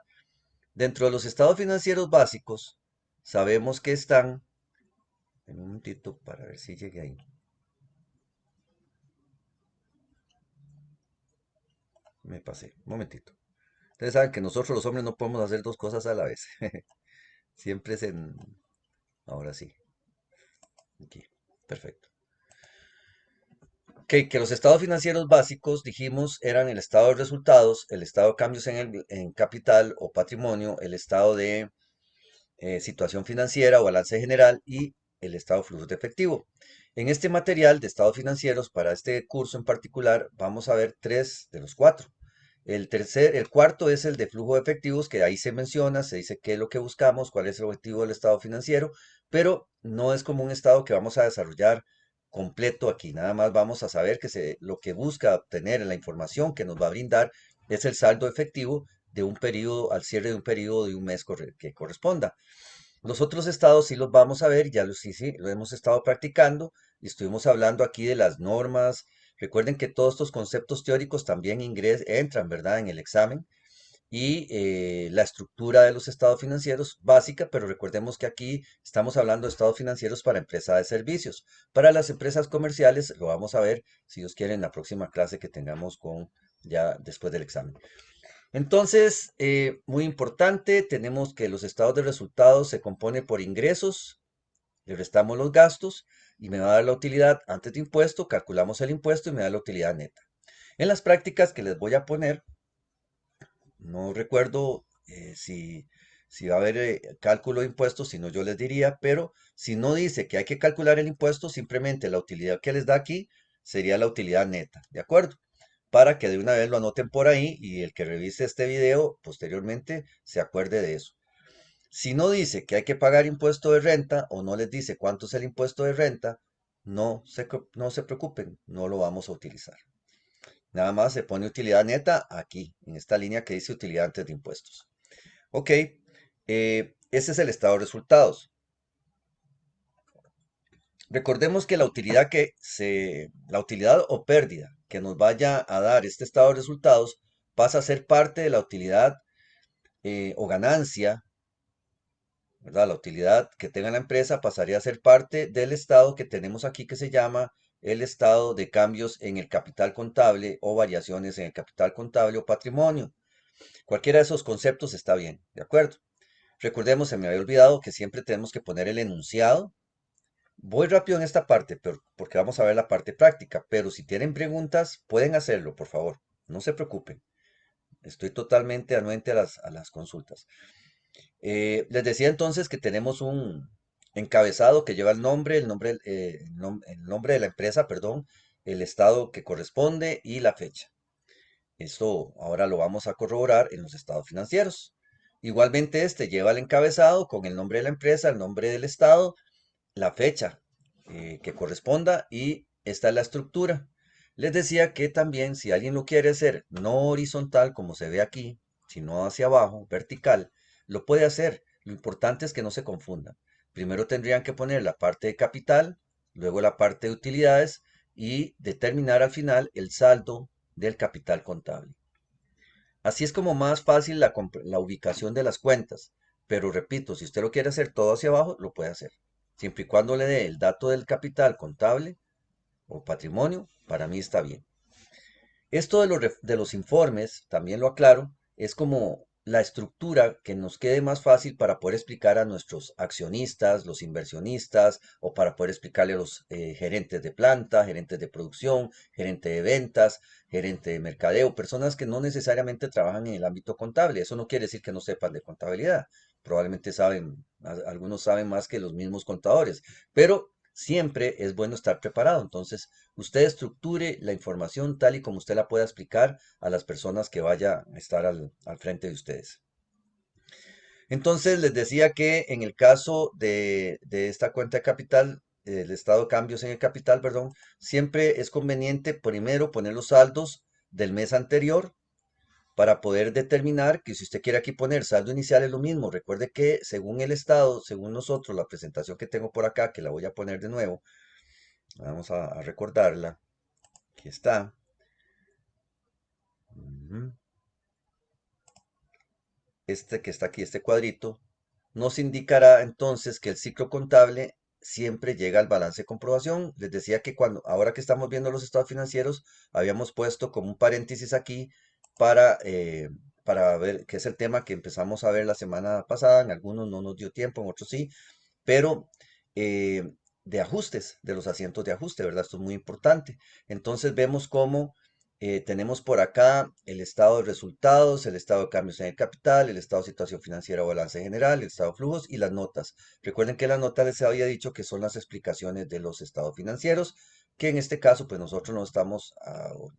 Dentro de los estados financieros básicos, sabemos que están, en un momentito para ver si llegué ahí, me pasé, un momentito. Ustedes saben que nosotros los hombres no podemos hacer dos cosas a la vez. Siempre es en, ahora sí, aquí, perfecto. Que los estados financieros básicos, dijimos, eran el estado de resultados, el estado de cambios en capital o patrimonio, el estado de situación financiera o balance general y el estado de flujos de efectivo. En este material de estados financieros, para este curso en particular, vamos a ver tres de los cuatro. El cuarto es el de flujo de efectivos, que ahí se menciona, se dice qué es lo que buscamos, cuál es el objetivo del estado financiero, pero no es como un estado que vamos a desarrollar completo aquí. Nada más vamos a saber que lo que busca obtener en la información que nos va a brindar es el saldo efectivo de un periodo, al cierre de un periodo de un mes que corresponda. Los otros estados sí los vamos a ver, sí, lo hemos estado practicando y estuvimos hablando aquí de las normas. Recuerden que todos estos conceptos teóricos también entran, ¿verdad?, en el examen. y la estructura de los estados financieros básica, pero recordemos que aquí estamos hablando de estados financieros para empresas de servicios. Para las empresas comerciales lo vamos a ver, si Dios quiere, en la próxima clase que tengamos con ya después del examen. Entonces, muy importante, tenemos que los estados de resultados se compone por ingresos, le restamos los gastos y me va a dar la utilidad antes de impuesto, calculamos el impuesto y me da la utilidad neta. En las prácticas que les voy a poner, no recuerdo si va a haber cálculo de impuestos, si no yo les diría, pero si no dice que hay que calcular el impuesto, simplemente la utilidad que les da aquí sería la utilidad neta, ¿de acuerdo? Para que de una vez lo anoten por ahí y el que revise este video posteriormente se acuerde de eso. Si no dice que hay que pagar impuesto de renta o no les dice cuánto es el impuesto de renta, no se preocupen, no lo vamos a utilizar. Nada más se pone utilidad neta aquí, en esta línea que dice utilidad antes de impuestos. Ok, ese es el estado de resultados. Recordemos que la utilidad o pérdida que nos vaya a dar este estado de resultados pasa a ser parte de la utilidad o ganancia, ¿verdad? La utilidad que tenga la empresa pasaría a ser parte del estado que tenemos aquí que se llama el estado de cambios en el capital contable o variaciones en el capital contable o patrimonio. Cualquiera de esos conceptos está bien, ¿de acuerdo? Recordemos, se me había olvidado que siempre tenemos que poner el enunciado. Voy rápido en esta parte, porque vamos a ver la parte práctica, pero si tienen preguntas, pueden hacerlo, por favor. No se preocupen. Estoy totalmente anuente a las consultas. Les decía entonces que tenemos un encabezado que lleva el nombre de la empresa, perdón, el estado que corresponde y la fecha. Esto ahora lo vamos a corroborar en los estados financieros. Igualmente este lleva el encabezado con el nombre de la empresa, el nombre del estado, la fecha que corresponda y esta es la estructura. Les decía que también si alguien lo quiere hacer no horizontal como se ve aquí, sino hacia abajo, vertical, lo puede hacer. Lo importante es que no se confundan. Primero tendrían que poner la parte de capital, luego la parte de utilidades y determinar al final el saldo del capital contable. Así es como más fácil la ubicación de las cuentas. Pero repito, si usted lo quiere hacer todo hacia abajo, lo puede hacer. Siempre y cuando le dé el dato del capital contable o patrimonio, para mí está bien. Esto de los informes, también lo aclaro, es como la estructura que nos quede más fácil para poder explicar a nuestros accionistas, los inversionistas, o para poder explicarle a los gerentes de planta, gerentes de producción, gerente de ventas, gerente de mercadeo, personas que no necesariamente trabajan en el ámbito contable. Eso no quiere decir que no sepan de contabilidad. Probablemente saben, algunos saben más que los mismos contadores, pero siempre es bueno estar preparado. Entonces, usted estructure la información tal y como usted la pueda explicar a las personas que vaya a estar al frente de ustedes. Entonces, les decía que en el caso de esta cuenta de capital, el estado de cambios en el capital, perdón, siempre es conveniente primero poner los saldos del mes anterior para poder determinar que si usted quiere aquí poner saldo inicial es lo mismo. Recuerde que según el estado, según nosotros, la presentación que tengo por acá, que la voy a poner de nuevo, vamos a recordarla. Aquí está. Ujú. Este que está aquí, este cuadrito, nos indicará entonces que el ciclo contable siempre llega al balance de comprobación. Les decía que ahora que estamos viendo los estados financieros, habíamos puesto como un paréntesis aquí para ver, que es el tema que empezamos a ver la semana pasada. En algunos no nos dio tiempo, en otros sí, pero eh, de ajustes, de los asientos de ajuste, ¿verdad? Esto es muy importante. Entonces vemos cómo tenemos por acá el estado de resultados, el estado de cambios en el capital, el estado de situación financiera o balance general, el estado de flujos y las notas. Recuerden que las notas les había dicho que son las explicaciones de los estados financieros, que en este caso pues nosotros no estamos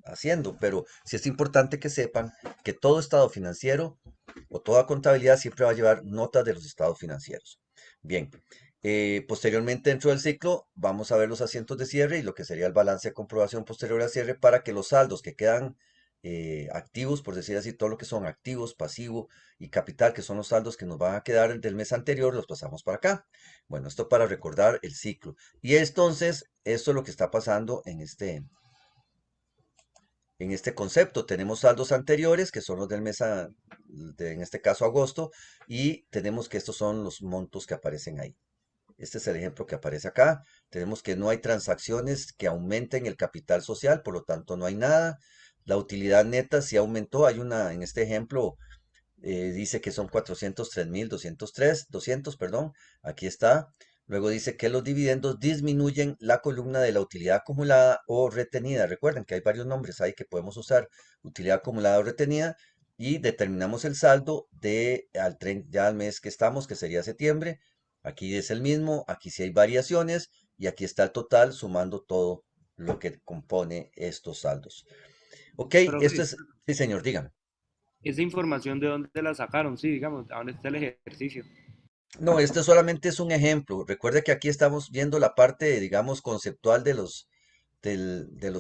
haciendo, pero sí es importante que sepan que todo estado financiero o toda contabilidad siempre va a llevar notas de los estados financieros. Bien, posteriormente dentro del ciclo vamos a ver los asientos de cierre y lo que sería el balance de comprobación posterior al cierre para que los saldos que quedan activos, por decir así, todo lo que son activos, pasivo y capital, que son los saldos que nos van a quedar del mes anterior, los pasamos para acá. Bueno, esto para recordar el ciclo. Y entonces, esto es lo que está pasando en este concepto. Tenemos saldos anteriores, que son los del mes en este caso agosto, y tenemos que estos son los montos que aparecen ahí. Este es el ejemplo que aparece acá. Tenemos que no hay transacciones que aumenten el capital social, por lo tanto no hay nada. La utilidad neta sí aumentó. Hay una, en este ejemplo, dice que son 403.203, perdón. Aquí está. Luego dice que los dividendos disminuyen la columna de la utilidad acumulada o retenida. Recuerden que hay varios nombres ahí que podemos usar. Utilidad acumulada o retenida. Y determinamos el saldo de ya al mes que estamos, que sería septiembre. Aquí es el mismo, aquí sí hay variaciones y aquí está el total sumando todo lo que compone estos saldos. Ok, esto Profe, es, sí señor, dígame. esa información de dónde la sacaron, sí, digamos, a dónde está el ejercicio. No, este solamente es un ejemplo. Recuerde que aquí estamos viendo la parte, digamos, conceptual de los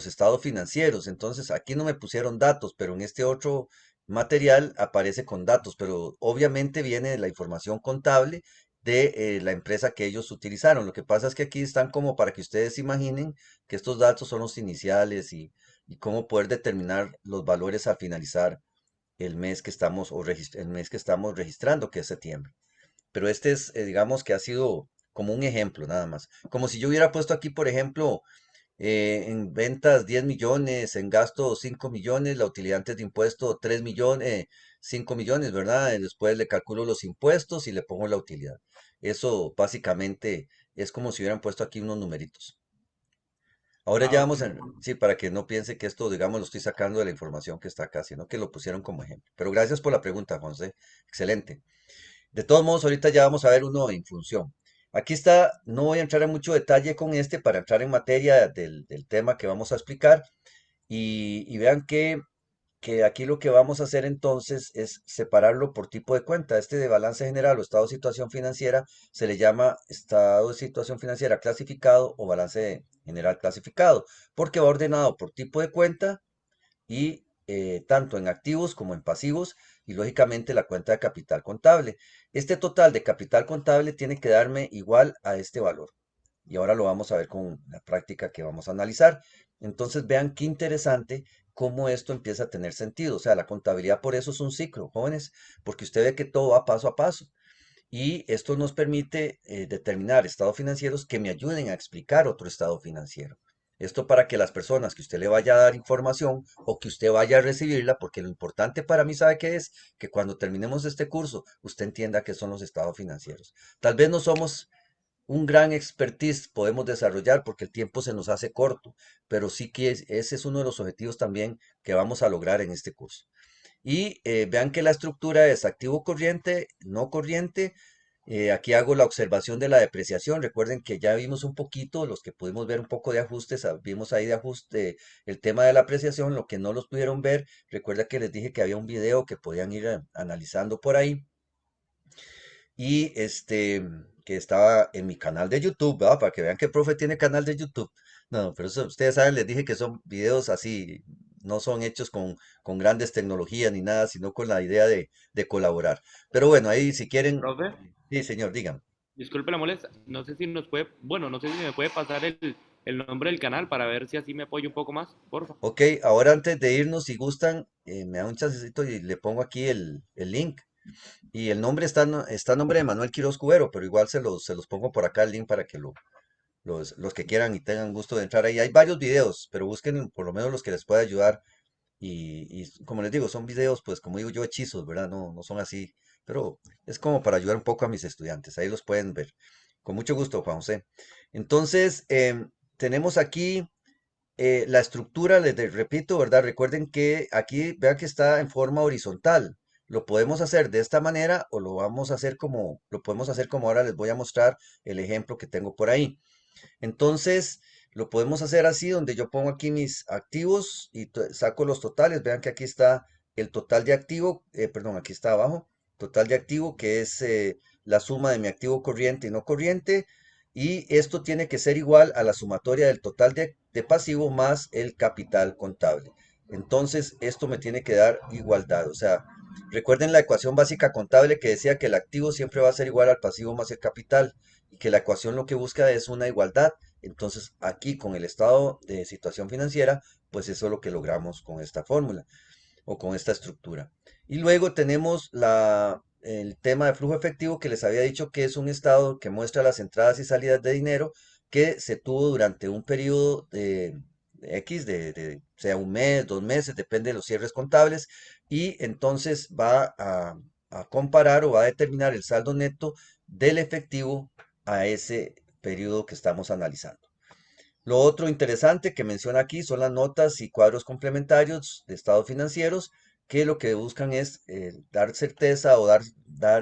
estados financieros. Entonces, aquí no me pusieron datos, pero en este otro material aparece con datos, pero obviamente viene de la información contable de la empresa que ellos utilizaron. Lo que pasa es que aquí están como para que ustedes imaginen que estos datos son los iniciales y cómo poder determinar los valores al finalizar el mes que estamos, el mes que estamos registrando, que es septiembre. Pero este es, digamos que ha sido como un ejemplo nada más. Como si yo hubiera puesto aquí, por ejemplo, en ventas 10 millones, en gastos 5 millones, la utilidad antes de impuesto 3 millones, 5 millones, ¿verdad? Y después le calculo los impuestos y le pongo la utilidad. Eso básicamente es como si hubieran puesto aquí unos numeritos. Ahora Ah, ya ok. vamos a, sí, para que no piense que esto, digamos, lo estoy sacando de la información que está acá, sino que lo pusieron como ejemplo. Pero gracias por la pregunta, José. Excelente. De todos modos, ahorita ya vamos a ver uno en función. Aquí está, no voy a entrar en mucho detalle con este para entrar en materia del tema que vamos a explicar y vean que aquí lo que vamos a hacer entonces es separarlo por tipo de cuenta. Este de balance general o estado de situación financiera se le llama estado de situación financiera clasificado o balance general clasificado porque va ordenado por tipo de cuenta y tanto en activos como en pasivos y lógicamente la cuenta de capital contable. Este total de capital contable tiene que darme igual a este valor. Y ahora lo vamos a ver con la práctica que vamos a analizar. Entonces vean qué interesante cómo esto empieza a tener sentido. O sea, la contabilidad por eso es un ciclo, jóvenes, porque usted ve que todo va paso a paso. Y esto nos permite determinar estados financieros que me ayuden a explicar otro estado financiero. Esto para que las personas que usted le vaya a dar información o que usted vaya a recibirla, porque lo importante para mí, ¿sabe qué es? Que cuando terminemos este curso, usted entienda qué son los estados financieros. Tal vez no somos un gran expertise podemos desarrollar porque el tiempo se nos hace corto, pero sí que ese es uno de los objetivos también que vamos a lograr en este curso. Y vean que la estructura es activo corriente, no corriente. Aquí hago la observación de la depreciación. Recuerden que ya vimos un poquito, los que pudimos ver un poco de ajustes, vimos ahí de ajuste el tema de la apreciación, lo que no los pudieron ver. Recuerda que les dije que había un video que podían ir analizando por ahí y que estaba en mi canal de YouTube, ¿verdad? Para que vean que el profe tiene canal de YouTube. No, pero eso, ustedes saben, les dije que son videos así, no son hechos con grandes tecnologías ni nada, sino con la idea de colaborar. Pero bueno, ahí si quieren, Profe, sí, señor, digan. disculpe la molestia. No sé si nos puede, bueno, no sé si me puede pasar el nombre del canal para ver si así me apoyo un poco más, porfa. Ok, ahora antes de irnos, si gustan, me da un chancecito y le pongo aquí el link. Y el nombre está a nombre de Manuel Quiroz Cubero, pero igual se los pongo por acá el link para que los que quieran y tengan gusto de entrar ahí. Hay varios videos, pero busquen por lo menos los que les pueda ayudar. Y como les digo, son videos, pues como digo yo, hechizos, ¿verdad? No, no son así, pero es como para ayudar un poco a mis estudiantes. Ahí los pueden ver. Con mucho gusto, Juan José. Entonces, tenemos aquí la estructura, repito, ¿verdad? Recuerden que aquí, vean que está en forma horizontal. Lo podemos hacer de esta manera o lo podemos hacer como ahora les voy a mostrar el ejemplo que tengo por ahí. Entonces, lo podemos hacer así, donde yo pongo aquí mis activos y saco los totales. Vean que aquí está el total de activo, perdón, aquí está abajo, total de activo, que es la suma de mi activo corriente y no corriente. Y esto tiene que ser igual a la sumatoria del total de pasivo más el capital contable. Entonces, esto me tiene que dar igualdad. O sea, recuerden la ecuación básica contable que decía que el activo siempre va a ser igual al pasivo más el capital y que la ecuación lo que busca es una igualdad. Entonces, aquí con el estado de situación financiera, pues eso es lo que logramos con esta fórmula o con esta estructura. Y luego tenemos el tema de flujo efectivo que les había dicho que es un estado que muestra las entradas y salidas de dinero que se tuvo durante un periodo de X, sea un mes, 2 meses, depende de los cierres contables, y entonces va a comparar o va a determinar el saldo neto del efectivo a ese periodo que estamos analizando. Lo otro interesante que menciona aquí son las notas y cuadros complementarios de estados financieros que lo que buscan es dar certeza o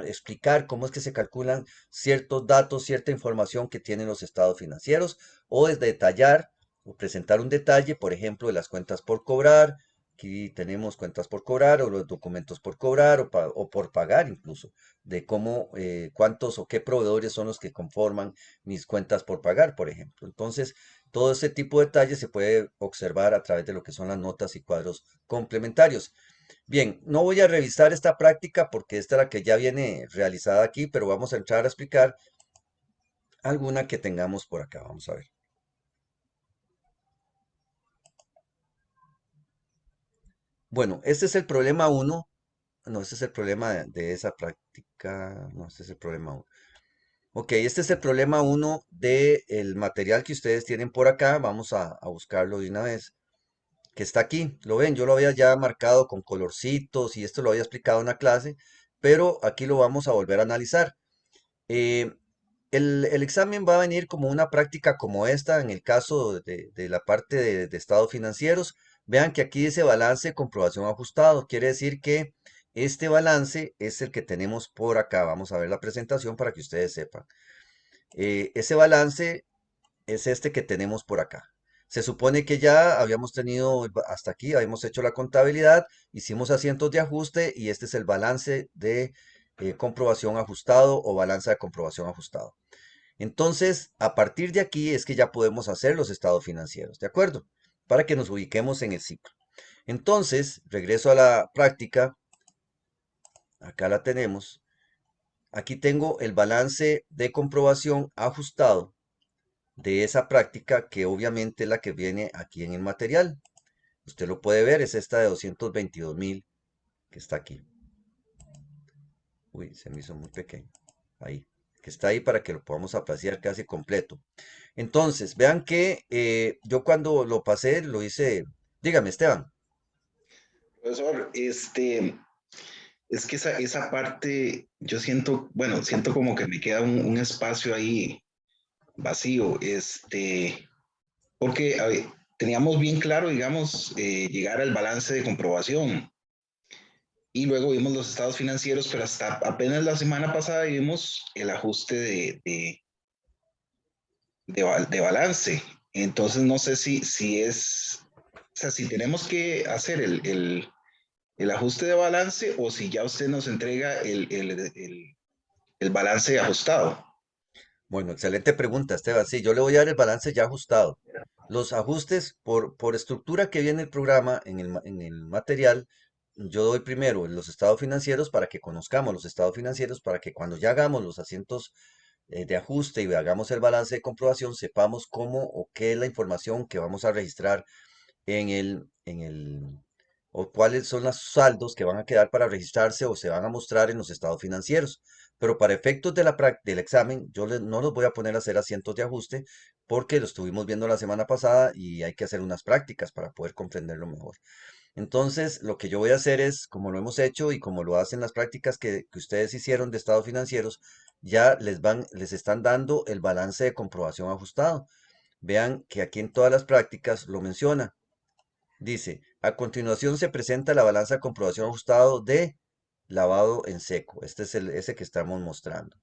explicar cómo es que se calculan ciertos datos, cierta información que tienen los estados financieros o es detallar o presentar un detalle, por ejemplo, de las cuentas por cobrar. Aquí tenemos cuentas por cobrar o los documentos por cobrar o por pagar incluso, de cómo, cuántos o qué proveedores son los que conforman mis cuentas por pagar, por ejemplo. Entonces, todo ese tipo de detalles se puede observar a través de lo que son las notas y cuadros complementarios. Bien, no voy a revisar esta práctica porque esta es la que ya viene realizada aquí, pero vamos a entrar a explicar alguna que tengamos por acá. Vamos a ver. Bueno, este es el problema uno. No, este es el problema de esa práctica. No, este es el problema uno. Ok, este es el problema uno del material que ustedes tienen por acá. Vamos a buscarlo de una vez. Que está aquí. Lo ven, yo lo había ya marcado con colorcitos y esto lo había explicado en la clase, pero aquí lo vamos a volver a analizar. Eh, el examen va a venir como una práctica como esta en el caso de la parte de estados financieros. Vean que aquí dice balance, comprobación ajustado. Quiere decir que este balance es el que tenemos por acá. Vamos a ver la presentación para que ustedes sepan. Ese balance es este que tenemos por acá. Se supone que ya habíamos tenido hasta aquí, habíamos hecho la contabilidad, hicimos asientos de ajuste y este es el balance de comprobación ajustado o balanza de comprobación ajustado. Entonces, a partir de aquí es que ya podemos hacer los estados financieros, ¿de acuerdo? Para que nos ubiquemos en el ciclo. Entonces, regreso a la práctica. Acá la tenemos. Aquí tengo el balance de comprobación ajustado de esa práctica que obviamente es la que viene aquí en el material. Usted lo puede ver, es esta de 222.000 que está aquí. Uy, se me hizo muy pequeño. Ahí, que está ahí para que lo podamos apreciar casi completo. Entonces, vean que yo cuando lo pasé, lo hice. Dígame, Esteban. Profesor, es que esa parte, yo siento, bueno, siento como que me queda un espacio ahí vacío, porque a ver, teníamos bien claro, digamos, llegar al balance de comprobación y luego vimos los estados financieros, pero hasta apenas la semana pasada vimos el ajuste de balance. Entonces no sé si es, o sea, si tenemos que hacer el ajuste de balance o si ya usted nos entrega el balance ajustado. Bueno, excelente pregunta, Esteban. Sí, yo le voy a dar el balance ya ajustado. Los ajustes por estructura que viene el programa en el material, yo doy primero los estados financieros para que conozcamos los estados financieros, para que cuando ya hagamos los asientos de ajuste y hagamos el balance de comprobación, sepamos cómo o qué es la información que vamos a registrar o cuáles son los saldos que van a quedar para registrarse o se van a mostrar en los estados financieros. Pero para efectos del examen, no los voy a poner a hacer asientos de ajuste porque lo estuvimos viendo la semana pasada y hay que hacer unas prácticas para poder comprenderlo mejor. Entonces, lo que yo voy a hacer es, como lo hemos hecho y como lo hacen las prácticas que ustedes hicieron de estados financieros, ya les están dando el balance de comprobación ajustado. Vean que aquí en todas las prácticas lo menciona. Dice, a continuación se presenta la balanza de comprobación ajustado de lavado en seco. Este es ese que estamos mostrando.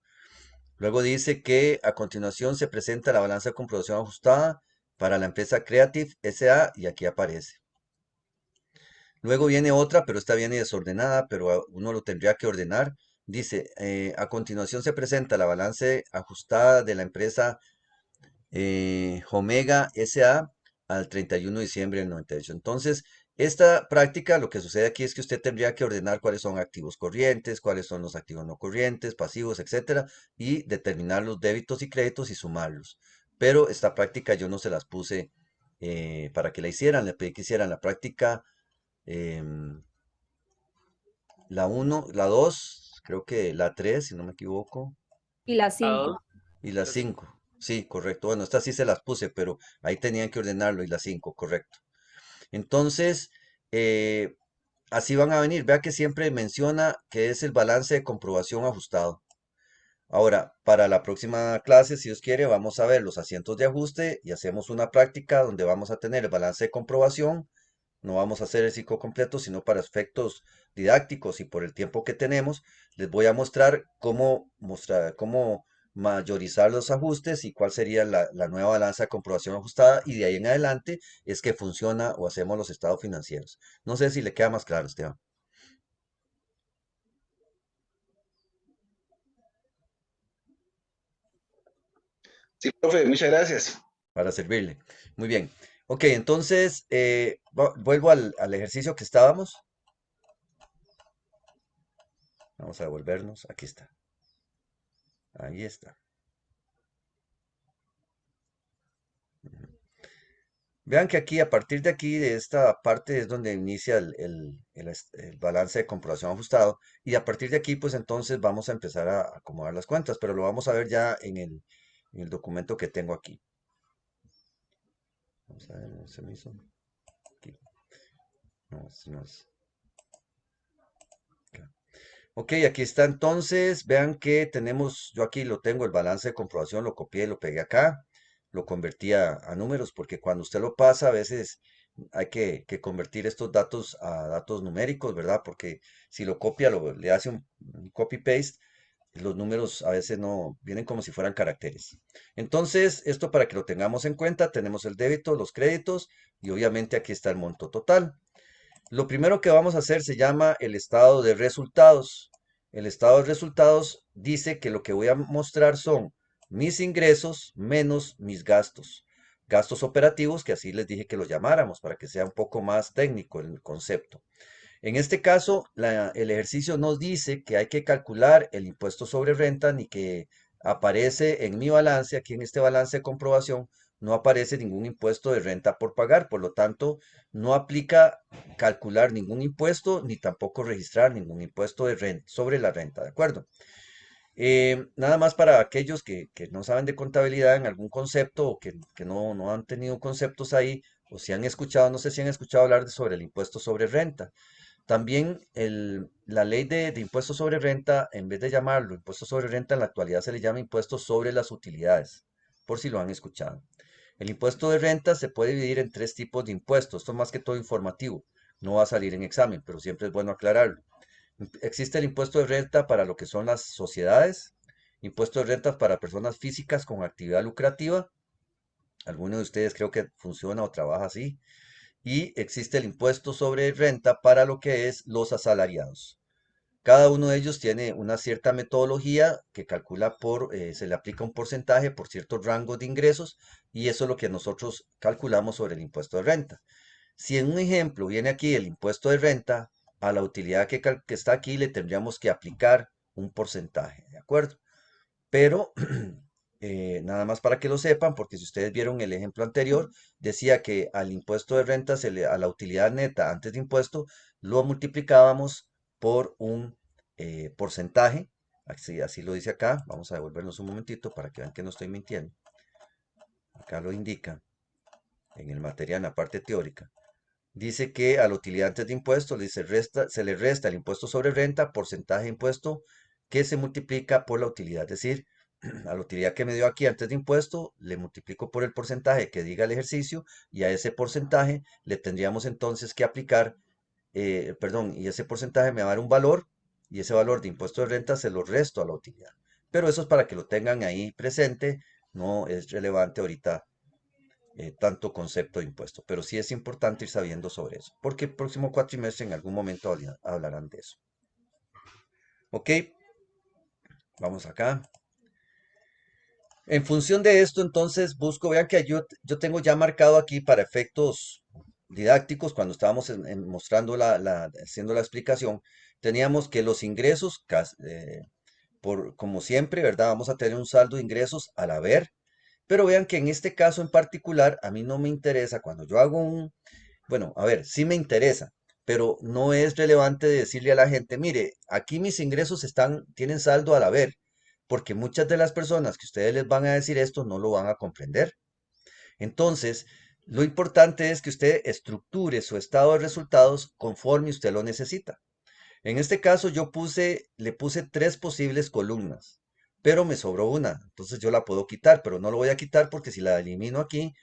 Luego dice que a continuación se presenta la balanza de comprobación ajustada para la empresa Creative SA y aquí aparece. Luego viene otra, pero esta viene desordenada, pero uno lo tendría que ordenar. Dice, a continuación se presenta la balanza ajustada de la empresa Omega SA al 31 de diciembre del 98. Entonces, esta práctica, lo que sucede aquí es que usted tendría que ordenar cuáles son activos corrientes, cuáles son los activos no corrientes, pasivos, etcétera, y determinar los débitos y créditos y sumarlos. Pero esta práctica yo no se las puse para que la hicieran, le pedí que hicieran la práctica em, la uno, la 2, creo que la 3, si no me equivoco, Y la La dos, 5. y la la cinco. 5. Sí, correcto. Bueno, estas sí se las puse, pero ahí tenían que ordenarlo y la 5, correcto. Entonces, eh, así van a venir. Vea que siempre menciona que es el balance de comprobación ajustado. Ahora, para la próxima clase, si Dios quiere, vamos a ver los asientos de ajuste y hacemos una práctica donde vamos a tener el balance de comprobación. No vamos a hacer el ciclo completo, sino para efectos didácticos y por el tiempo que tenemos, les voy a mostrar cómo mayorizar los ajustes y cuál sería la nueva balanza de comprobación ajustada y de ahí en adelante es que funciona o hacemos los estados financieros. No sé si le queda más claro, Esteban, Sí, profe, muchas gracias. para servirle. Muy bien. Ok, entonces vuelvo al ejercicio que estábamos. Vamos a devolvernos. Aquí está. Ahí está. Vean que aquí, a partir de aquí, de esta parte es donde inicia el balance de comprobación ajustado. Y a partir de aquí, pues entonces vamos a empezar a acomodar las cuentas, pero lo vamos a ver ya en el documento que tengo aquí. Vamos a ver, se me hizo aquí. No, este no es. Acá. Ok, aquí está entonces. Vean que tenemos, yo aquí lo tengo, el balance de comprobación, lo copié, lo pegué acá, lo convertí a números, porque cuando usted lo pasa, a veces hay que convertir estos datos a datos numéricos, ¿verdad? Porque si lo copia, le hace un copy-paste, los números a veces no vienen como si fueran caracteres. Entonces, esto para que lo tengamos en cuenta, tenemos el débito, los créditos y obviamente aquí está el monto total. Lo primero que vamos a hacer se llama el estado de resultados. El estado de resultados dice que lo que voy a mostrar son mis ingresos menos mis gastos. Gastos operativos, que así les dije que lo llamáramos para que sea un poco más técnico el concepto. En este caso, el ejercicio nos dice que hay que calcular el impuesto sobre renta, ni que aparece en mi balance, aquí en este balance de comprobación, no aparece ningún impuesto de renta por pagar, por lo tanto, no aplica calcular ningún impuesto, ni tampoco registrar ningún impuesto de renta, sobre la renta, ¿de acuerdo? Nada más para aquellos que no saben de contabilidad en algún concepto o que no han tenido conceptos ahí, o si han escuchado, no sé si han escuchado hablar sobre el impuesto sobre renta. También la ley de impuesto sobre renta, en vez de llamarlo impuesto sobre renta, en la actualidad se le llama impuesto sobre las utilidades, por si lo han escuchado. El impuesto de renta se puede dividir en tres tipos de impuestos. Esto más que todo informativo. No va a salir en examen, pero siempre es bueno aclararlo. Existe el impuesto de renta para lo que son las sociedades, impuesto de renta para personas físicas con actividad lucrativa. Alguno de ustedes creo que funciona o trabaja así y existe el impuesto sobre renta para lo que es los asalariados. Cada uno de ellos tiene una cierta metodología que calcula se le aplica un porcentaje por ciertos rangos de ingresos y eso es lo que nosotros calculamos sobre el impuesto de renta. Si en un ejemplo viene aquí el impuesto de renta, a la utilidad que está aquí le tendríamos que aplicar un porcentaje, ¿de acuerdo? Pero nada más para que lo sepan, porque si ustedes vieron el ejemplo anterior, decía que al impuesto de renta, a la utilidad neta antes de impuesto, lo multiplicábamos por un porcentaje. Así lo dice acá. Vamos a devolvernos un momentito para que vean que no estoy mintiendo. Acá lo indica en el material, en la parte teórica. Dice que a la utilidad antes de impuesto se le resta el impuesto sobre renta, porcentaje de impuesto que se multiplica por la utilidad. Es decir, a la utilidad que me dio aquí antes de impuesto, le multiplico por el porcentaje que diga el ejercicio y a ese porcentaje le tendríamos entonces que aplicar, perdón, y ese porcentaje me va a dar un valor y ese valor de impuesto de renta se lo resto a la utilidad. Pero eso es para que lo tengan ahí presente, no es relevante ahorita tanto concepto de impuesto, pero sí es importante ir sabiendo sobre eso, porque el próximo cuatrimestre en algún momento hablarán de eso. Ok, vamos acá. En función de esto, entonces busco, vean que yo tengo ya marcado aquí para efectos didácticos, cuando estábamos mostrando haciendo la explicación, teníamos que los ingresos, como siempre, ¿verdad? Vamos a tener un saldo de ingresos al haber, pero vean que en este caso en particular, a mí no me interesa cuando yo hago bueno, a ver, sí me interesa, pero no es relevante decirle a la gente, mire, aquí mis ingresos tienen saldo al haber, porque muchas de las personas que ustedes les van a decir esto no lo van a comprender. Entonces, lo importante es que usted estructure su estado de resultados conforme usted lo necesita. En este caso le puse tres posibles columnas, pero me sobró una, entonces yo la puedo quitar, pero no lo voy a quitar porque si la elimino aquí,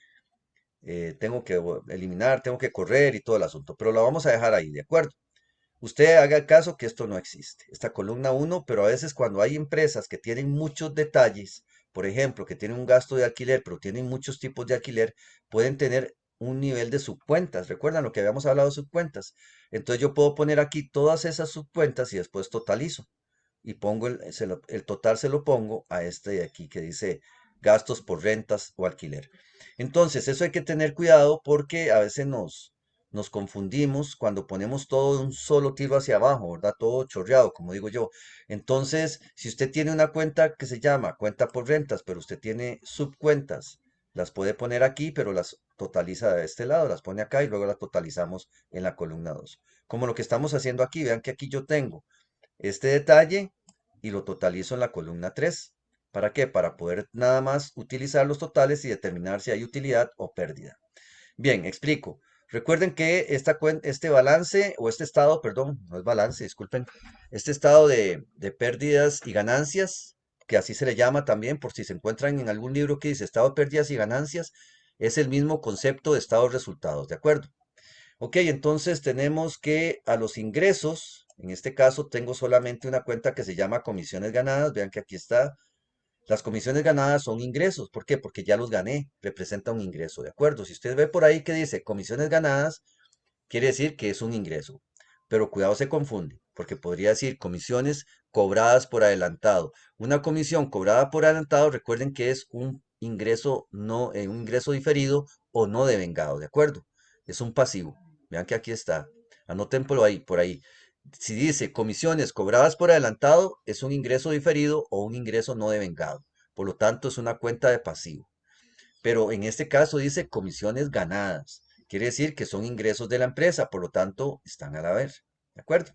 tengo que eliminar, tengo que correr y todo el asunto, pero la vamos a dejar ahí, ¿de acuerdo? Usted haga caso que esto no existe, esta columna uno, pero a veces cuando hay empresas que tienen muchos detalles, por ejemplo, que tienen un gasto de alquiler, pero tienen muchos tipos de alquiler, pueden tener un nivel de subcuentas. ¿Recuerdan lo que habíamos hablado de subcuentas? Entonces yo puedo poner aquí todas esas subcuentas y después totalizo. Y pongo el total se lo pongo a este de aquí que dice gastos por rentas o alquiler. Entonces, eso hay que tener cuidado porque a veces nos confundimos cuando ponemos todo de un solo tiro hacia abajo, ¿verdad? Todo chorreado, como digo yo. Entonces, si usted tiene una cuenta que se llama cuenta por rentas, pero usted tiene subcuentas, las puede poner aquí, pero las totaliza de este lado, las pone acá y luego las totalizamos en la columna 2. Como lo que estamos haciendo aquí, vean que aquí yo tengo este detalle y lo totalizo en la columna 3. ¿Para qué? Para poder nada más utilizar los totales y determinar si hay utilidad o pérdida. Bien, explico. Recuerden que este balance o este estado, perdón, no es balance, disculpen, este estado de pérdidas y ganancias, que así se le llama también, por si se encuentran en algún libro que dice estado de pérdidas y ganancias, es el mismo concepto de estado de resultados, ¿de acuerdo? Ok, entonces tenemos que a los ingresos, en este caso tengo solamente una cuenta que se llama comisiones ganadas, vean que aquí está. Las comisiones ganadas son ingresos. ¿Por qué? Porque ya los gané, representa un ingreso, ¿de acuerdo? Si usted ve por ahí que dice comisiones ganadas, quiere decir que es un ingreso. Pero cuidado, se confunde, porque podría decir comisiones cobradas por adelantado. Una comisión cobrada por adelantado, recuerden que es un ingreso no, un ingreso diferido o no devengado, ¿de acuerdo? Es un pasivo. Vean que aquí está. Anótenlo ahí, por ahí. Si dice comisiones cobradas por adelantado, es un ingreso diferido o un ingreso no devengado. Por lo tanto, es una cuenta de pasivo. Pero en este caso dice comisiones ganadas. Quiere decir que son ingresos de la empresa, por lo tanto, están al haber. ¿De acuerdo?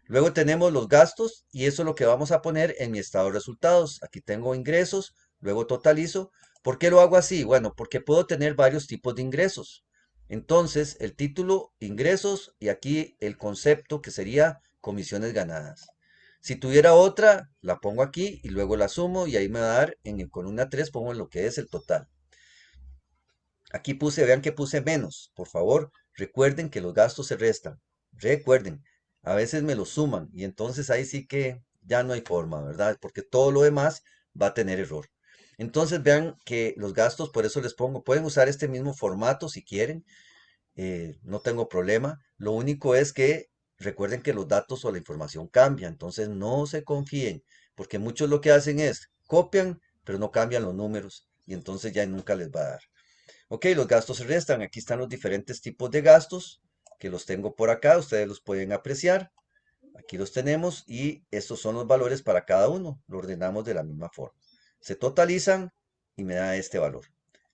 Luego tenemos los gastos y eso es lo que vamos a poner en mi estado de resultados. Aquí tengo ingresos, luego totalizo. ¿Por qué lo hago así? Bueno, porque puedo tener varios tipos de ingresos. Entonces, el título, ingresos, y aquí el concepto que sería comisiones ganadas. Si tuviera otra, la pongo aquí y luego la sumo y ahí me va a dar en columna 3 pongo lo que es el total. Aquí puse, vean que puse menos. Por favor, recuerden que los gastos se restan. Recuerden, a veces me los suman y entonces ahí sí que ya no hay forma, ¿verdad? Porque todo lo demás va a tener error. Entonces vean que los gastos, por eso les pongo, pueden usar este mismo formato si quieren, no tengo problema. Lo único es que recuerden que los datos o la información cambia, entonces no se confíen, porque muchos lo que hacen es copian, pero no cambian los números y entonces ya nunca les va a dar. Ok, los gastos se restan. Aquí están los diferentes tipos de gastos que los tengo por acá. Ustedes los pueden apreciar. Aquí los tenemos y estos son los valores para cada uno. Lo ordenamos de la misma forma. Se totalizan y me da este valor.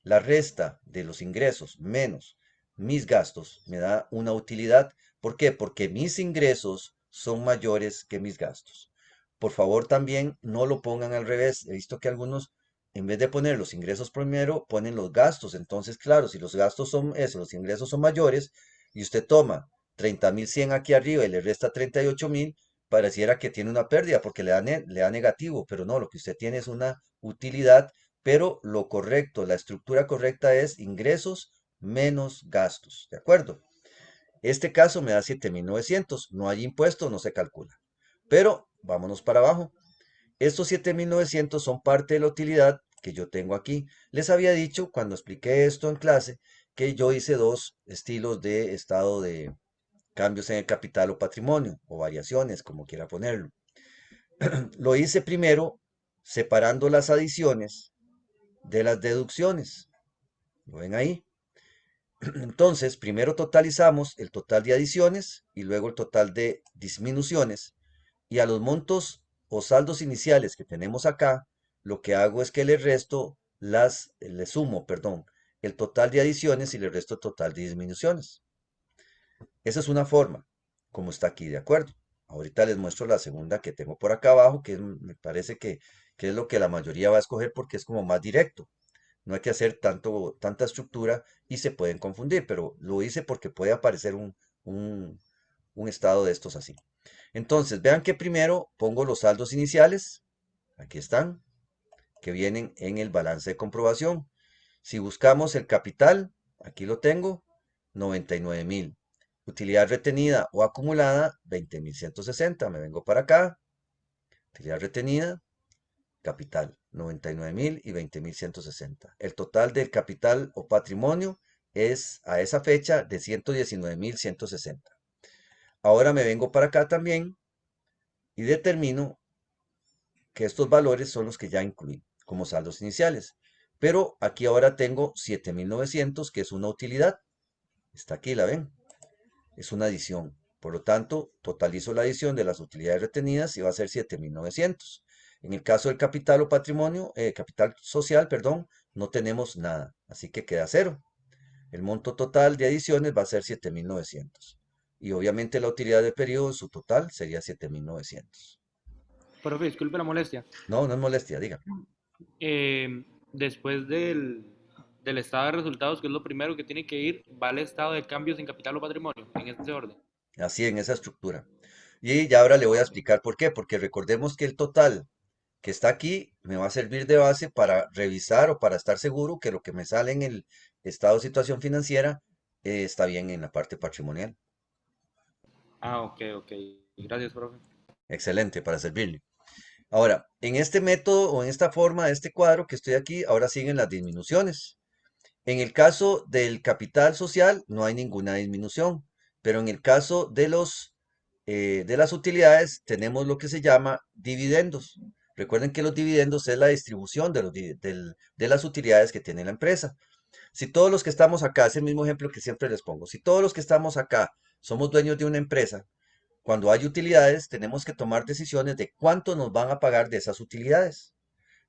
La resta de los ingresos menos mis gastos me da una utilidad. ¿Por qué? Porque mis ingresos son mayores que mis gastos. Por favor, también no lo pongan al revés. He visto que algunos en vez de poner los ingresos primero, ponen los gastos. Entonces, claro, si los gastos son eso, los ingresos son mayores, y usted toma 30.100 aquí arriba y le resta 38.000, pareciera que tiene una pérdida porque le da negativo, pero no, lo que usted tiene es una utilidad, pero lo correcto, la estructura correcta es ingresos menos gastos, ¿de acuerdo? Este caso me da 7.900, no hay impuesto, no se calcula. Pero vámonos para abajo. Estos 7.900 son parte de la utilidad que yo tengo aquí. Les había dicho cuando expliqué esto en clase que yo hice dos estilos de estado de cambios en el capital o patrimonio o variaciones, como quiera ponerlo. Lo hice primero separando las adiciones de las deducciones. ¿Lo ven ahí? Entonces, primero totalizamos el total de adiciones y luego el total de disminuciones. Y a los montos o saldos iniciales que tenemos acá, lo que hago es que le sumo, perdón, el total de adiciones y le resto el total de disminuciones. Esa es una forma, como está aquí, ¿de acuerdo? Ahorita les muestro la segunda que tengo por acá abajo, me parece que es lo que la mayoría va a escoger porque es como más directo. No hay que hacer tanta estructura y se pueden confundir, pero lo hice porque puede aparecer un, un estado de estos así. Entonces, vean que primero pongo los saldos iniciales, aquí están, que vienen en el balance de comprobación. Si buscamos el capital, aquí lo tengo, 99.000. Utilidad retenida o acumulada, 20.160. Me vengo para acá, utilidad retenida, capital, 99.000 y 20.160. El total del capital o patrimonio es a esa fecha de 119.160. Ahora me vengo para acá también y determino que estos valores son los que ya incluí como saldos iniciales. Pero aquí ahora tengo 7.900, que es una utilidad. Está aquí, ¿la ven? Es una adición. Por lo tanto, totalizo la adición de las utilidades retenidas y va a ser 7.900. En el caso del capital o patrimonio, capital social, perdón, no tenemos nada. Así que queda cero. El monto total de adiciones va a ser 7.900. Y obviamente la utilidad de periodo, su total, sería 7.900. Profe, disculpe la molestia. No, no es molestia, diga. Después del estado de resultados, que es lo primero que tiene que ir, va el estado de cambios en capital o patrimonio, en ese orden. Así en esa estructura. Y ya ahora le voy a explicar por qué, porque recordemos que el total que está aquí me va a servir de base para revisar o para estar seguro que lo que me sale en el estado de situación financiera está bien en la parte patrimonial. Ah, ok, ok. Gracias, profe. Excelente, para servirle. Ahora, en este método o en esta forma de este cuadro que estoy aquí, ahora siguen las disminuciones. En el caso del capital social no hay ninguna disminución, pero en el caso de las utilidades tenemos lo que se llama dividendos. Recuerden que los dividendos es la distribución de las utilidades que tiene la empresa. Si todos los que estamos acá, es el mismo ejemplo que siempre les pongo, si todos los que estamos acá somos dueños de una empresa, cuando hay utilidades tenemos que tomar decisiones de cuánto nos van a pagar de esas utilidades.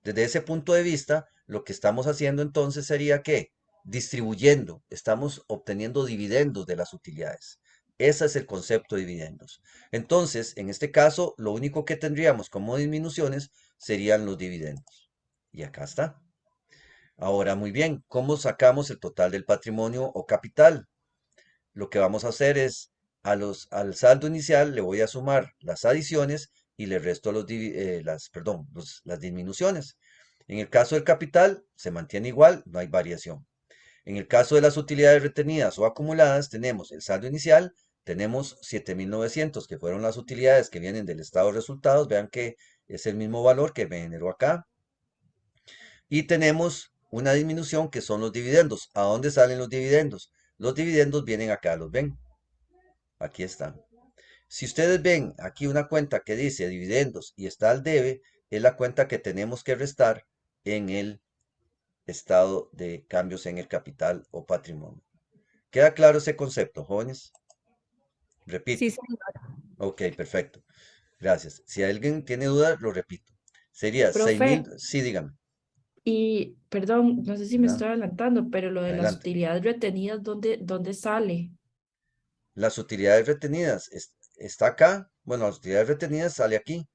Desde ese punto de vista, lo que estamos haciendo entonces sería que distribuyendo, estamos obteniendo dividendos de las utilidades. Ese es el concepto de dividendos. Entonces, en este caso, lo único que tendríamos como disminuciones serían los dividendos. Y acá está. Ahora, muy bien, ¿cómo sacamos el total del patrimonio o capital? Lo que vamos a hacer es, al saldo inicial le voy a sumar las adiciones y le resto las disminuciones. En el caso del capital, se mantiene igual, no hay variación. En el caso de las utilidades retenidas o acumuladas, tenemos el saldo inicial, tenemos 7.900, que fueron las utilidades que vienen del estado de resultados. Vean que es el mismo valor que me generó acá. Y tenemos una disminución que son los dividendos. ¿A dónde salen los dividendos? Los dividendos vienen acá, ¿los ven? Aquí están. Si ustedes ven aquí una cuenta que dice dividendos y está al debe, es la cuenta que tenemos que restar en el estado de cambios en el capital o patrimonio. ¿Queda claro ese concepto, jóvenes? Sí, Repito. señor. Ok, perfecto. Gracias. Si alguien tiene dudas, lo repito. Sería Profe, 6.000, sí, dígame. y perdón, no sé si me Ajá, estoy adelantando, pero lo de las adelante. utilidades retenidas, ¿dónde sale? Las utilidades retenidas está acá. Bueno, las utilidades retenidas sale aquí.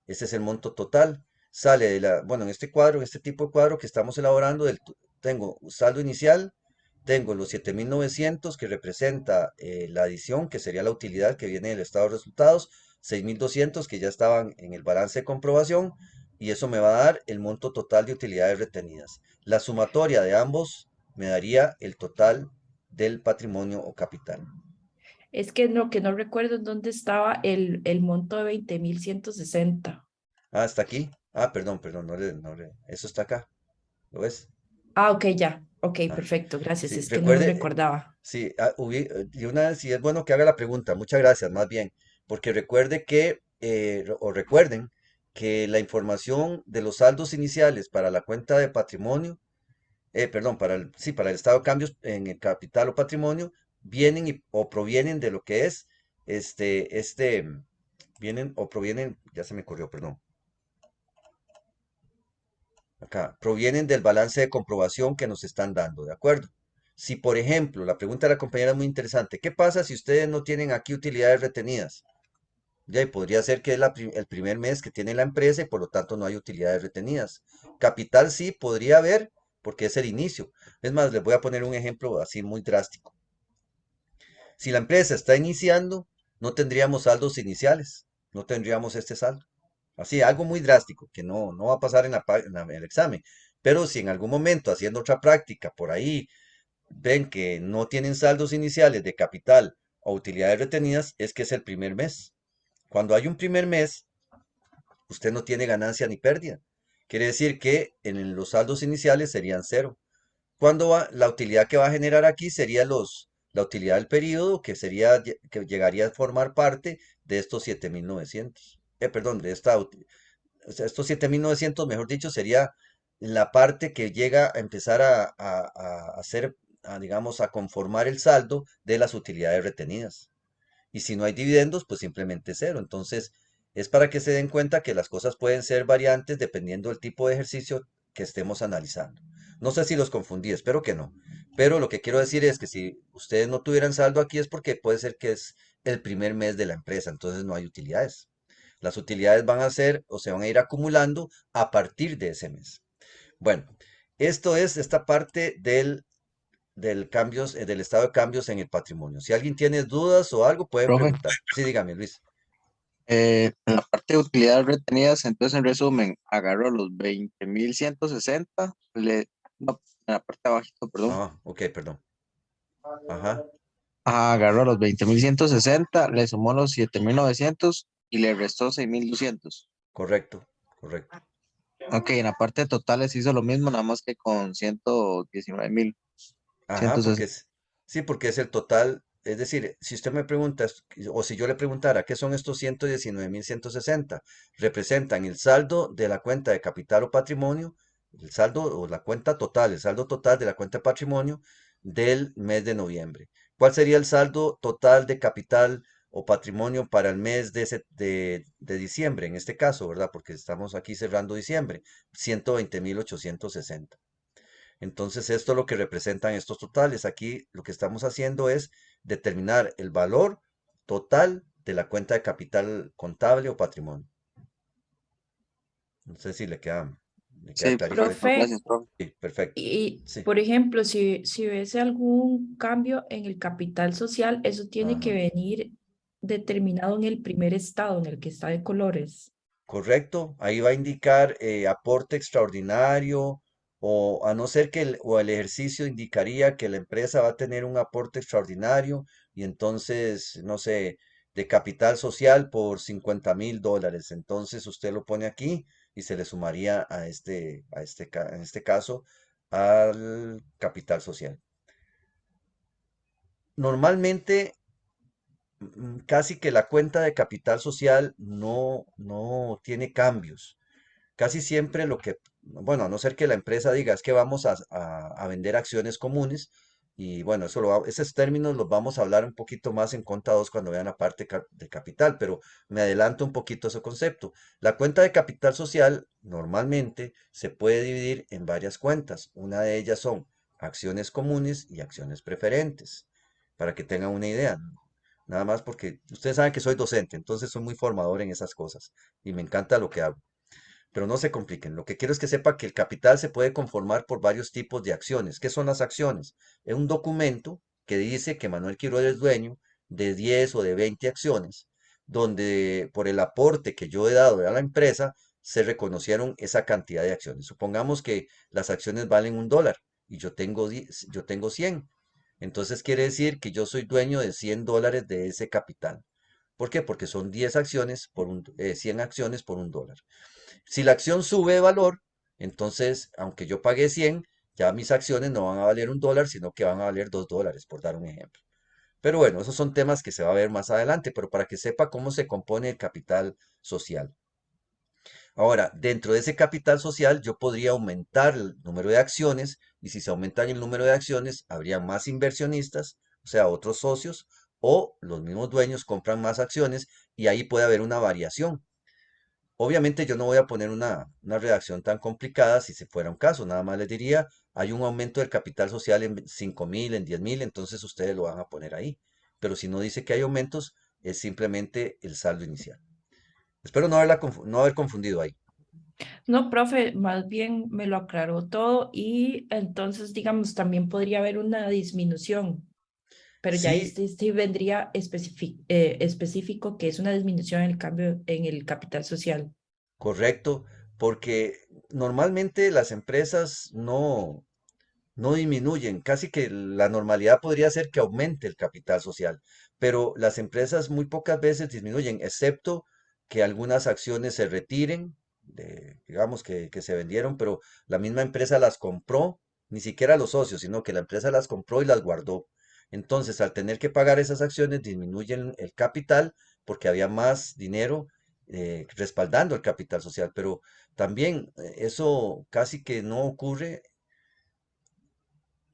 Este es el monto total. Sale bueno, en este cuadro, en este tipo de cuadro que estamos elaborando, tengo un saldo inicial, tengo los 7.900 que representa la adición, que sería la utilidad que viene del estado de resultados, 6.200 que ya estaban en el balance de comprobación, y eso me va a dar el monto total de utilidades retenidas. La sumatoria de ambos me daría el total del patrimonio o capital. Es que no recuerdo en dónde estaba el monto de 20.160. Ah, está aquí. Ah, perdón, perdón, eso está acá. ¿Lo ves? Ah, ok, ya. Ok, Ah, perfecto, gracias. sí, Es que no lo recuerde, recordaba. sí, y una vez, sí es bueno que haga la pregunta, muchas gracias, más bien, porque recuerde que, o recuerden que la información de los saldos iniciales para la cuenta de patrimonio, perdón, sí, para el estado de cambios en el capital o patrimonio, vienen o provienen de lo que es, vienen o provienen, ya se me ocurrió, perdón, acá, provienen del balance de comprobación que nos están dando, ¿de acuerdo? Si, por ejemplo, la pregunta de la compañera es muy interesante, ¿qué pasa si ustedes no tienen aquí utilidades retenidas? Ya, y podría ser que es el primer mes que tiene la empresa y por lo tanto no hay utilidades retenidas. Capital sí podría haber porque es el inicio. Es más, les voy a poner un ejemplo así muy drástico. Si la empresa está iniciando, no tendríamos saldos iniciales, no tendríamos este saldo. Así, algo muy drástico que no va a pasar en el examen. Pero si en algún momento haciendo otra práctica por ahí ven que no tienen saldos iniciales de capital o utilidades retenidas, es que es el primer mes. Cuando hay un primer mes, usted no tiene ganancia ni pérdida. Quiere decir que en los saldos iniciales serían cero. La utilidad que va a generar aquí sería la utilidad del periodo, que que llegaría a formar parte de estos 7.900. Perdón, o sea, estos 7.900, mejor dicho, sería la parte que llega a empezar a hacer, digamos, a conformar el saldo de las utilidades retenidas. Y si no hay dividendos, pues simplemente cero. Entonces, es para que se den cuenta que las cosas pueden ser variantes dependiendo del tipo de ejercicio que estemos analizando. No sé si los confundí, espero que no. Pero lo que quiero decir es que si ustedes no tuvieran saldo aquí es porque puede ser que es el primer mes de la empresa, entonces no hay utilidades. Las utilidades van a ser o se van a ir acumulando a partir de ese mes. Bueno, esto es esta parte del estado de cambios en el patrimonio. Si alguien tiene dudas o algo, pueden Profe, preguntar. Sí, dígame, Luis. en la parte de utilidades retenidas, entonces en resumen, agarro los 20.160, no, en la parte de abajito, perdón, Ah, ok, perdón. Ajá, agarro los 20.160, le sumó los 7.900 y le restó 6.200. correcto, correcto. Ok, en la parte de totales hizo lo mismo, nada más que con 119.000, Ajá, 160. sí, porque es el total. Es decir, si usted me pregunta, o si yo le preguntara, ¿qué son estos 119.160? Representan el saldo de la cuenta de capital o patrimonio, el saldo o la cuenta total, el saldo total de la cuenta de patrimonio del mes de noviembre. ¿Cuál sería el saldo total de capital o patrimonio para el mes de diciembre, en este caso, ¿verdad? Porque estamos aquí cerrando diciembre, 120.860. Entonces, esto es lo que representan estos totales. Aquí lo que estamos haciendo es determinar el valor total de la cuenta de capital contable o patrimonio. No sé si le queda Sí, clarito perfecto, eso. Profe, gracias, profe. Sí, perfecto. y Sí. por ejemplo, si hubiese algún cambio en el capital social, eso tiene que Ajá. venir determinado en el primer estado, en el que está de colores. Correcto. Ahí va a indicar aporte extraordinario o a no ser que el ejercicio indicaría que la empresa va a tener un aporte extraordinario y entonces, no sé, de capital social por $50.000. Entonces usted lo pone aquí y se le sumaría en este caso, al capital social. Normalmente casi que la cuenta de capital social no tiene cambios. Casi siempre bueno, a no ser que la empresa diga es que vamos a vender acciones comunes, y bueno, esos términos los vamos a hablar un poquito más en Conta 2 cuando vean la parte de capital, pero me adelanto un poquito a ese concepto. La cuenta de capital social normalmente se puede dividir en varias cuentas. Una de ellas son acciones comunes y acciones preferentes, para que tengan una idea. Nada más porque ustedes saben que soy docente, entonces soy muy formador en esas cosas y me encanta lo que hago. Pero no se compliquen. Lo que quiero es que sepa que el capital se puede conformar por varios tipos de acciones. ¿Qué son las acciones? Es un documento que dice que Manuel Quiroga es dueño de 10 o de 20 acciones, donde por el aporte que yo he dado a la empresa se reconocieron esa cantidad de acciones. Supongamos que las acciones valen $1 y yo tengo 100. Entonces quiere decir que yo soy dueño de $100 de ese capital. ¿Por qué? Porque son 10 acciones 100 acciones por $1. Si la acción sube de valor, entonces, aunque yo pagué 100, ya mis acciones no van a valer $1, sino que van a valer $2, por dar un ejemplo. Pero bueno, esos son temas que se va a ver más adelante, pero para que sepa cómo se compone el capital social. Ahora, dentro de ese capital social, yo podría aumentar el número de acciones, y si se aumentan el número de acciones, habría más inversionistas, o sea, otros socios, o los mismos dueños compran más acciones, y ahí puede haber una variación. Obviamente yo no voy a poner una redacción tan complicada si se fuera un caso, nada más les diría, hay un aumento del capital social en 5.000, en 10.000, entonces ustedes lo van a poner ahí. Pero si no dice que hay aumentos, es simplemente el saldo inicial. Espero no haber confundido ahí. No, profe, más bien me lo aclaró todo y entonces, digamos, también podría haber una disminución, pero ya Sí, este vendría específico que es una disminución en el cambio en el capital social. correcto, porque normalmente las empresas no disminuyen, casi que la normalidad podría ser que aumente el capital social, pero las empresas muy pocas veces disminuyen, excepto que algunas acciones se retiren, digamos que se vendieron, pero la misma empresa las compró, ni siquiera los socios, sino que la empresa las compró y las guardó. Entonces, al tener que pagar esas acciones, disminuyen el capital porque había más dinero respaldando el capital social, pero también eso casi que no ocurre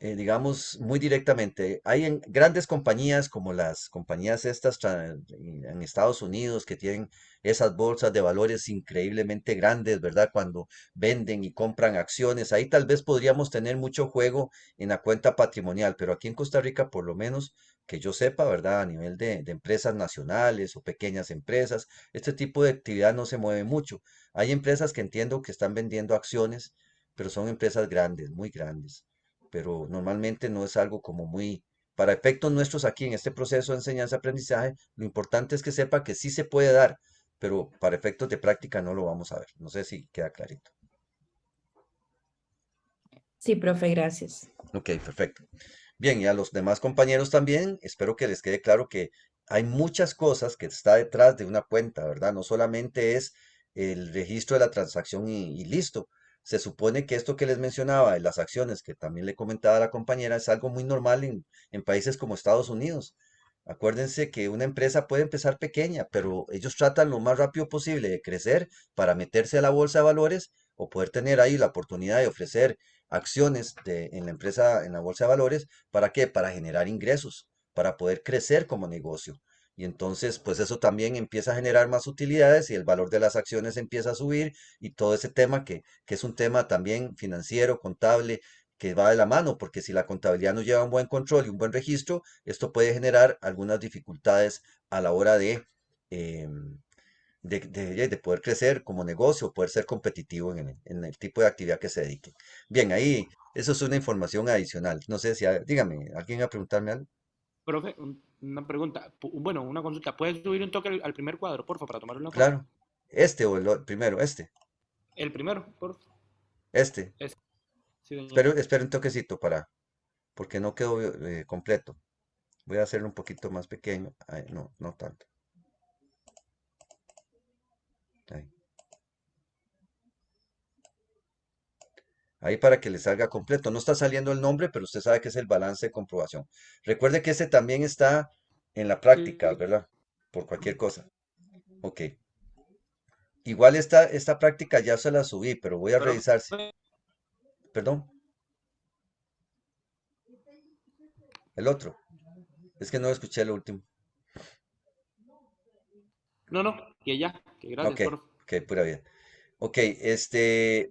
digamos, muy directamente. Hay en grandes compañías como las compañías estas en Estados Unidos que tienen esas bolsas de valores increíblemente grandes, ¿verdad? Cuando venden y compran acciones, ahí tal vez podríamos tener mucho juego en la cuenta patrimonial, pero aquí en Costa Rica, por lo menos que yo sepa, ¿verdad? A nivel de empresas nacionales o pequeñas empresas, este tipo de actividad no se mueve mucho. Hay empresas que entiendo que están vendiendo acciones, pero son empresas grandes, muy grandes, pero normalmente no es algo como muy, para efectos nuestros aquí en este proceso de enseñanza-aprendizaje, lo importante es que sepa que sí se puede dar, pero para efectos de práctica no lo vamos a ver. No sé si queda clarito. Sí, profe, gracias. Ok, perfecto. Bien, y a los demás compañeros también, espero que les quede claro que hay muchas cosas que está detrás de una cuenta, ¿verdad? No solamente es el registro de la transacción y listo. Se supone que esto que les mencionaba de las acciones, que también le comentaba a la compañera, es algo muy normal en países como Estados Unidos. Acuérdense que una empresa puede empezar pequeña, pero ellos tratan lo más rápido posible de crecer para meterse a la bolsa de valores o poder tener ahí la oportunidad de ofrecer acciones en la empresa, en la bolsa de valores. ¿Para qué? Para generar ingresos, para poder crecer como negocio. Y entonces, pues eso también empieza a generar más utilidades y el valor de las acciones empieza a subir y todo ese tema que es un tema también financiero, contable, que va de la mano, porque si la contabilidad no lleva un buen control y un buen registro, esto puede generar algunas dificultades a la hora em, de poder crecer como negocio, poder ser competitivo en el tipo de actividad que se dedique. Bien, ahí, eso es una información adicional. No sé si, dígame, ¿alguien va a preguntarme algo? Profe, una pregunta, bueno, una consulta. ¿Puedes subir un toque al primer cuadro, porfa, para tomar una foto? Claro, este o primero, El primero, porfa. este. Ese. Sí, señor. Espero un toquecito porque no quedó completo. Voy a hacerlo un poquito más pequeño. Ay, no, no tanto. Ahí. Ahí para que le salga completo. No está saliendo el nombre, pero usted sabe que es el balance de comprobación. Recuerde que ese también está en la práctica, Sí. ¿verdad? Por cualquier cosa. Ok. Igual esta práctica ya se la subí, pero voy a Profe, revisar si. Perdón, el otro. Es que no escuché el último. no, no, que ya, que Ok, gracias, profe. ok, pura vida. Ok,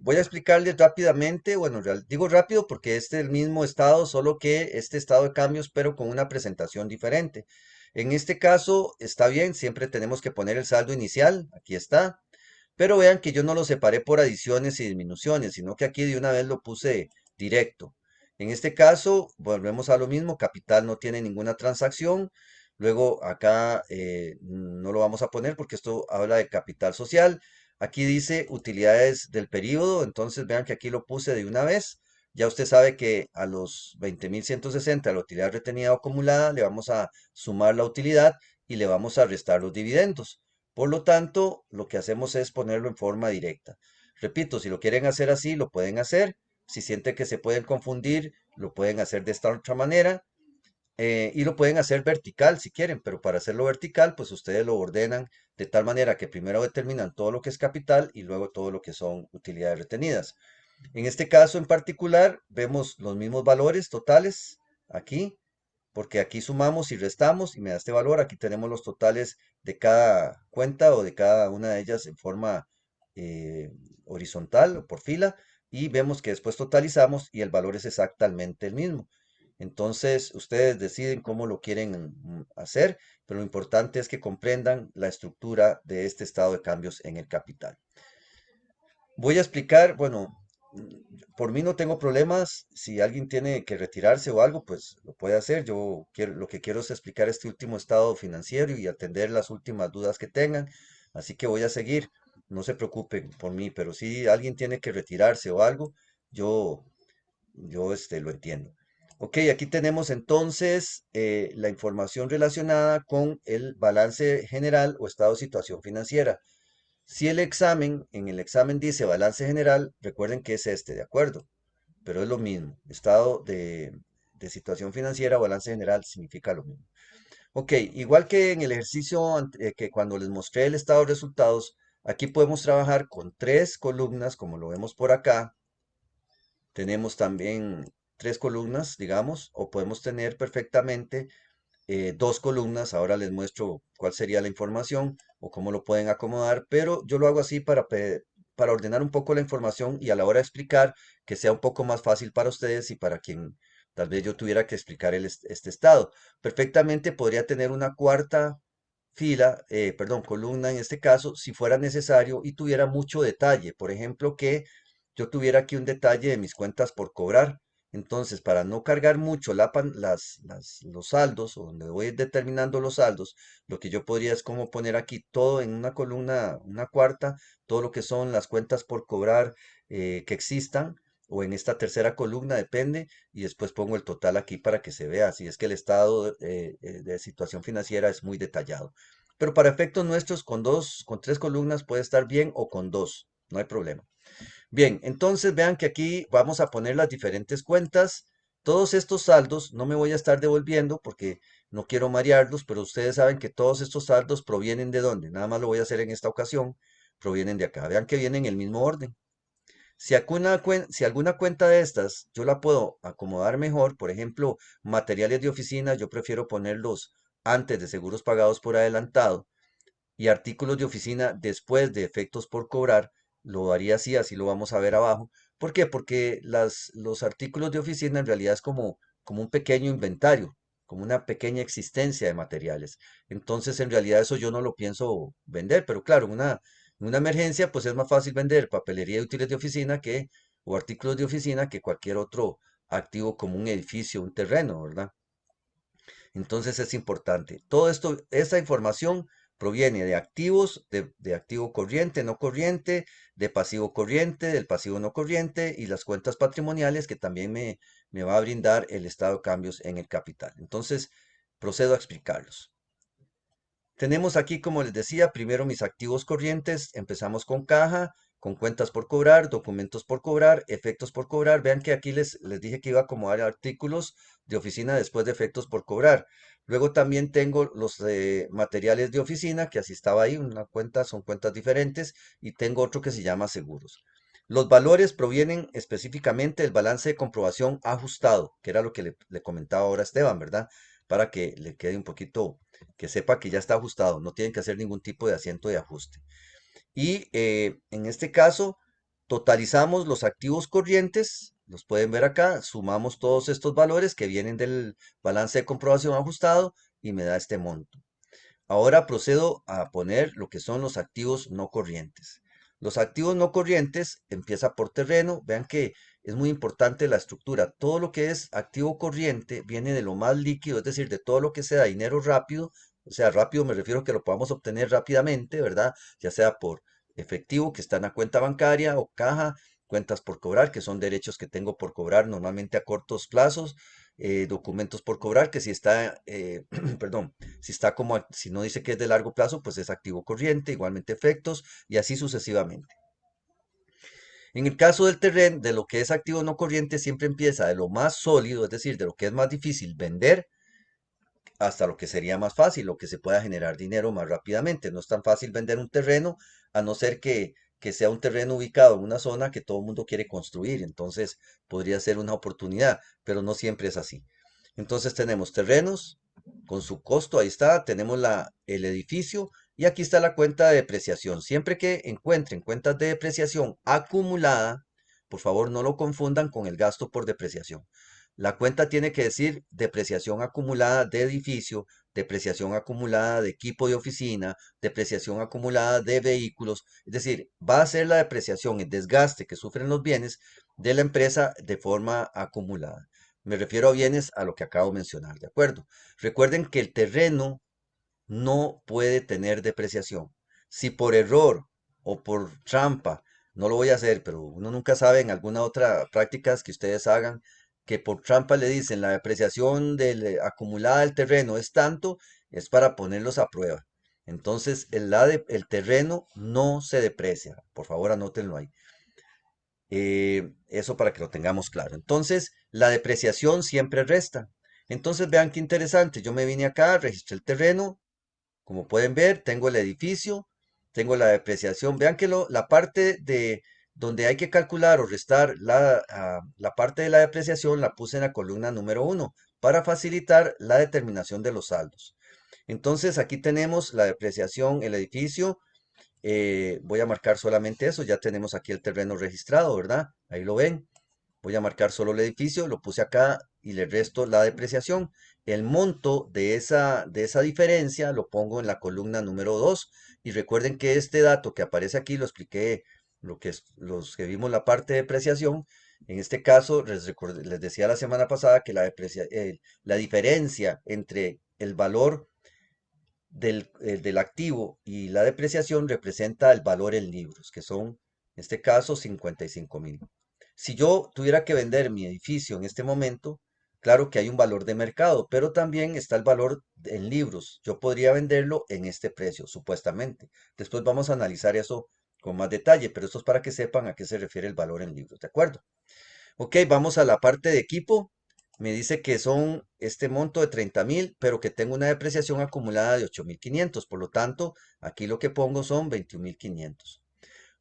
voy a explicarles rápidamente, bueno, digo rápido porque este es el mismo estado, solo que este estado de cambios, pero con una presentación diferente. En este caso, está bien, siempre tenemos que poner el saldo inicial, aquí está, pero vean que yo no lo separé por adiciones y disminuciones, sino que aquí de una vez lo puse directo. En este caso, volvemos a lo mismo, capital no tiene ninguna transacción, luego acá no lo vamos a poner porque esto habla de capital social. Aquí dice utilidades del periodo, entonces vean que aquí lo puse de una vez. Ya usted sabe que a los 20.160, la utilidad retenida o acumulada, le vamos a sumar la utilidad y le vamos a restar los dividendos. Por lo tanto, lo que hacemos es ponerlo en forma directa. Repito, si lo quieren hacer así, lo pueden hacer. Si sienten que se pueden confundir, lo pueden hacer de esta otra manera. Y lo pueden hacer vertical si quieren, pero para hacerlo vertical, pues ustedes lo ordenan de tal manera que primero determinan todo lo que es capital y luego todo lo que son utilidades retenidas. En este caso en particular, vemos los mismos valores totales aquí, porque aquí sumamos y restamos y me da este valor. Aquí tenemos los totales de cada cuenta o de cada una de ellas en forma horizontal o por fila y vemos que después totalizamos y el valor es exactamente el mismo. Entonces, ustedes deciden cómo lo quieren hacer, pero lo importante es que comprendan la estructura de este estado de cambios en el capital. Voy a explicar, bueno, por mí no tengo problemas. Si alguien tiene que retirarse o algo, pues lo puede hacer. Yo quiero, lo que quiero es explicar este último estado financiero y atender las últimas dudas que tengan. Así que voy a seguir. No se preocupen por mí, pero si alguien tiene que retirarse o algo, yo, yo lo entiendo. Ok, aquí tenemos entonces la información relacionada con el balance general o estado de situación financiera. Si en el examen dice balance general, recuerden que es este, ¿de acuerdo? Pero es lo mismo. Estado de situación financiera o balance general significa lo mismo. Ok, igual que en el ejercicio que cuando les mostré el estado de resultados, aquí podemos trabajar con tres columnas, como lo vemos por acá. Tenemos también tres columnas, digamos, o podemos tener perfectamente dos columnas. Ahora les muestro cuál sería la información o cómo lo pueden acomodar, pero yo lo hago así para ordenar un poco la información y a la hora de explicar que sea un poco más fácil para ustedes y para quien tal vez yo tuviera que explicar este estado. Perfectamente podría tener una cuarta fila, perdón, columna en este caso, si fuera necesario y tuviera mucho detalle. Por ejemplo, que yo tuviera aquí un detalle de mis cuentas por cobrar. Entonces, para no cargar mucho los saldos, o donde voy determinando los saldos, lo que yo podría es como poner aquí todo en una columna, una cuarta, todo lo que son las cuentas por cobrar que existan, o en esta tercera columna, depende, y después pongo el total aquí para que se vea. Si es que el estado de situación financiera es muy detallado. Pero para efectos nuestros, con tres columnas puede estar bien o con dos, no hay problema. Bien, entonces vean que aquí vamos a poner las diferentes cuentas. Todos estos saldos no me voy a estar devolviendo porque no quiero marearlos, pero ustedes saben que todos estos saldos provienen de dónde. Nada más lo voy a hacer en esta ocasión. Provienen de acá. Vean que vienen en el mismo orden. Si alguna cuenta de estas yo la puedo acomodar mejor, por ejemplo, materiales de oficina, yo prefiero ponerlos antes de seguros pagados por adelantado y artículos de oficina después de efectos por cobrar, lo haría así, así lo vamos a ver abajo. ¿Por qué? Porque los artículos de oficina en realidad es como un pequeño inventario, como una pequeña existencia de materiales. Entonces, en realidad eso yo no lo pienso vender, pero claro, en una emergencia, pues es más fácil vender papelería y útiles de oficina o artículos de oficina que cualquier otro activo como un edificio, un terreno, ¿verdad? Entonces es importante. Todo esto, esta información proviene de activos, de activo corriente, no corriente, de pasivo corriente, del pasivo no corriente y las cuentas patrimoniales que también me va a brindar el estado de cambios en el capital. Entonces, procedo a explicarlos. Tenemos aquí, como les decía, primero mis activos corrientes. Empezamos con caja, con cuentas por cobrar, documentos por cobrar, efectos por cobrar. Vean que aquí les dije que iba a acomodar artículos de oficina después de efectos por cobrar. Luego también tengo los materiales de oficina, que así estaba ahí, una cuenta, son cuentas diferentes, y tengo otro que se llama seguros. Los valores provienen específicamente del balance de comprobación ajustado, que era lo que le comentaba ahora a Esteban, ¿verdad? Para que le quede un poquito que sepa que ya está ajustado, no tienen que hacer ningún tipo de asiento de ajuste. Y en este caso, totalizamos los activos corrientes, los pueden ver acá, sumamos todos estos valores que vienen del balance de comprobación ajustado y me da este monto. Ahora procedo a poner lo que son los activos no corrientes. Los activos no corrientes empieza por terreno. Vean que es muy importante la estructura. Todo lo que es activo corriente viene de lo más líquido, es decir, de todo lo que sea dinero rápido. O sea, rápido me refiero a que lo podamos obtener rápidamente, ¿verdad? Ya sea por efectivo que está en la cuenta bancaria o caja, cuentas por cobrar, que son derechos que tengo por cobrar normalmente a cortos plazos, documentos por cobrar, que si está, perdón, si no dice que es de largo plazo, pues es activo corriente, igualmente efectos y así sucesivamente. En el caso del terreno, de lo que es activo no corriente, siempre empieza de lo más sólido, es decir, de lo que es más difícil vender, hasta lo que sería más fácil, lo que se pueda generar dinero más rápidamente. No es tan fácil vender un terreno, a no ser que sea un terreno ubicado en una zona que todo el mundo quiere construir. Entonces podría ser una oportunidad, pero no siempre es así. Entonces tenemos terrenos con su costo, ahí está, tenemos el edificio Y aquí está la cuenta de depreciación. Siempre que encuentren cuentas de depreciación acumulada, por favor no lo confundan con el gasto por depreciación. La cuenta tiene que decir depreciación acumulada de edificio, depreciación acumulada de equipo de oficina, depreciación acumulada de vehículos. Es decir, va a ser la depreciación, el desgaste que sufren los bienes de la empresa de forma acumulada. Me refiero a bienes a lo que acabo de mencionar, ¿de acuerdo? Recuerden que el terreno no puede tener depreciación. Si por error o por trampa, no lo voy a hacer, pero uno nunca sabe en alguna otra prácticas que ustedes hagan, que por trampa le dicen la depreciación acumulada del terreno es tanto, es para ponerlos a prueba. Entonces, el terreno no se deprecia. Por favor, anótenlo ahí. Eso para que lo tengamos claro. Entonces, la depreciación siempre resta. Entonces, vean qué interesante. Yo me vine acá, registré el terreno, como pueden ver, tengo el edificio, tengo la depreciación. Vean que la parte de donde hay que calcular o restar la parte de la depreciación la puse en la columna número 1 para facilitar la determinación de los saldos. Entonces aquí tenemos la depreciación, el edificio. Voy a marcar solamente eso. Ya tenemos aquí el terreno registrado, ¿verdad? Ahí lo ven. Voy a marcar solo el edificio, lo puse acá y le resto la depreciación. El monto de esa diferencia lo pongo en la columna número 2. Y recuerden que este dato que aparece aquí lo expliqué los que vimos la parte de depreciación. En este caso, les decía la semana pasada que la diferencia entre el valor del activo y la depreciación representa el valor en libros, que son, en este caso, 55.000. Si yo tuviera que vender mi edificio en este momento, claro que hay un valor de mercado, pero también está el valor en libros. Yo podría venderlo en este precio, supuestamente. Después vamos a analizar eso con más detalle, pero esto es para que sepan a qué se refiere el valor en libros, ¿de acuerdo? Ok, vamos a la parte de equipo. Me dice que son este monto de 30.000, pero que tengo una depreciación acumulada de 8.500. Por lo tanto, aquí lo que pongo son 21.500.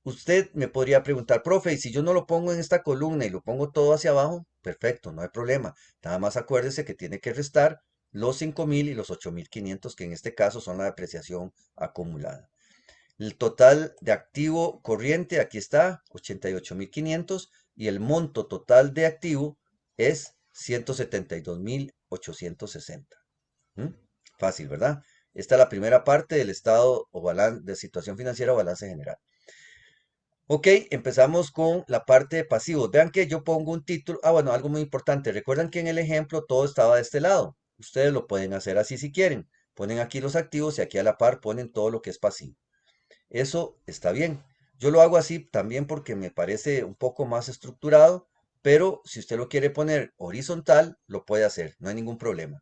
Usted me podría preguntar, profe, ¿y si yo no lo pongo en esta columna y lo pongo todo hacia abajo? Perfecto, no hay problema. Nada más acuérdese que tiene que restar los 5.000 y los 8.500, que en este caso son la depreciación acumulada. El total de activo corriente, aquí está, 88.500, y el monto total de activo es 172.860. ¿Mm? Fácil, ¿verdad? Esta es la primera parte del estado o balance de situación financiera o balance general. Ok, empezamos con la parte de pasivos. Vean que yo pongo un título. Ah, bueno, algo muy importante. Recuerdan que en el ejemplo todo estaba de este lado. Ustedes lo pueden hacer así si quieren. Ponen aquí los activos y aquí a la par ponen todo lo que es pasivo. Eso está bien. Yo lo hago así también porque me parece un poco más estructurado, pero si usted lo quiere poner horizontal, lo puede hacer, no hay ningún problema.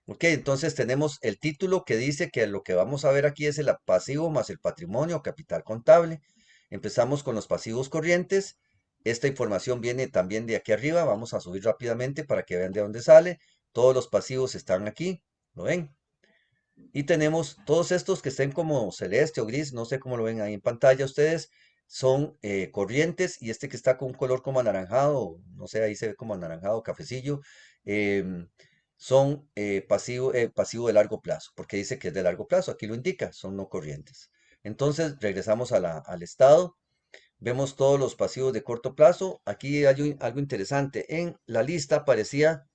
Ok, entonces tenemos el título que dice que lo que vamos a ver aquí es el pasivo más el patrimonio o capital contable. Empezamos con los pasivos corrientes. Esta información viene también de aquí arriba. Vamos a subir rápidamente para que vean de dónde sale. Todos los pasivos están aquí. ¿Lo ven? Y tenemos todos estos que estén como celeste o gris, no sé cómo lo ven ahí en pantalla ustedes, son corrientes y este que está con un color como anaranjado, no sé, ahí se ve como anaranjado, cafecillo, em, son pasivo de largo plazo, porque dice que es de largo plazo, aquí lo indica, son no corrientes. Entonces regresamos al estado, vemos todos los pasivos de corto plazo, aquí hay algo interesante, en la lista aparecía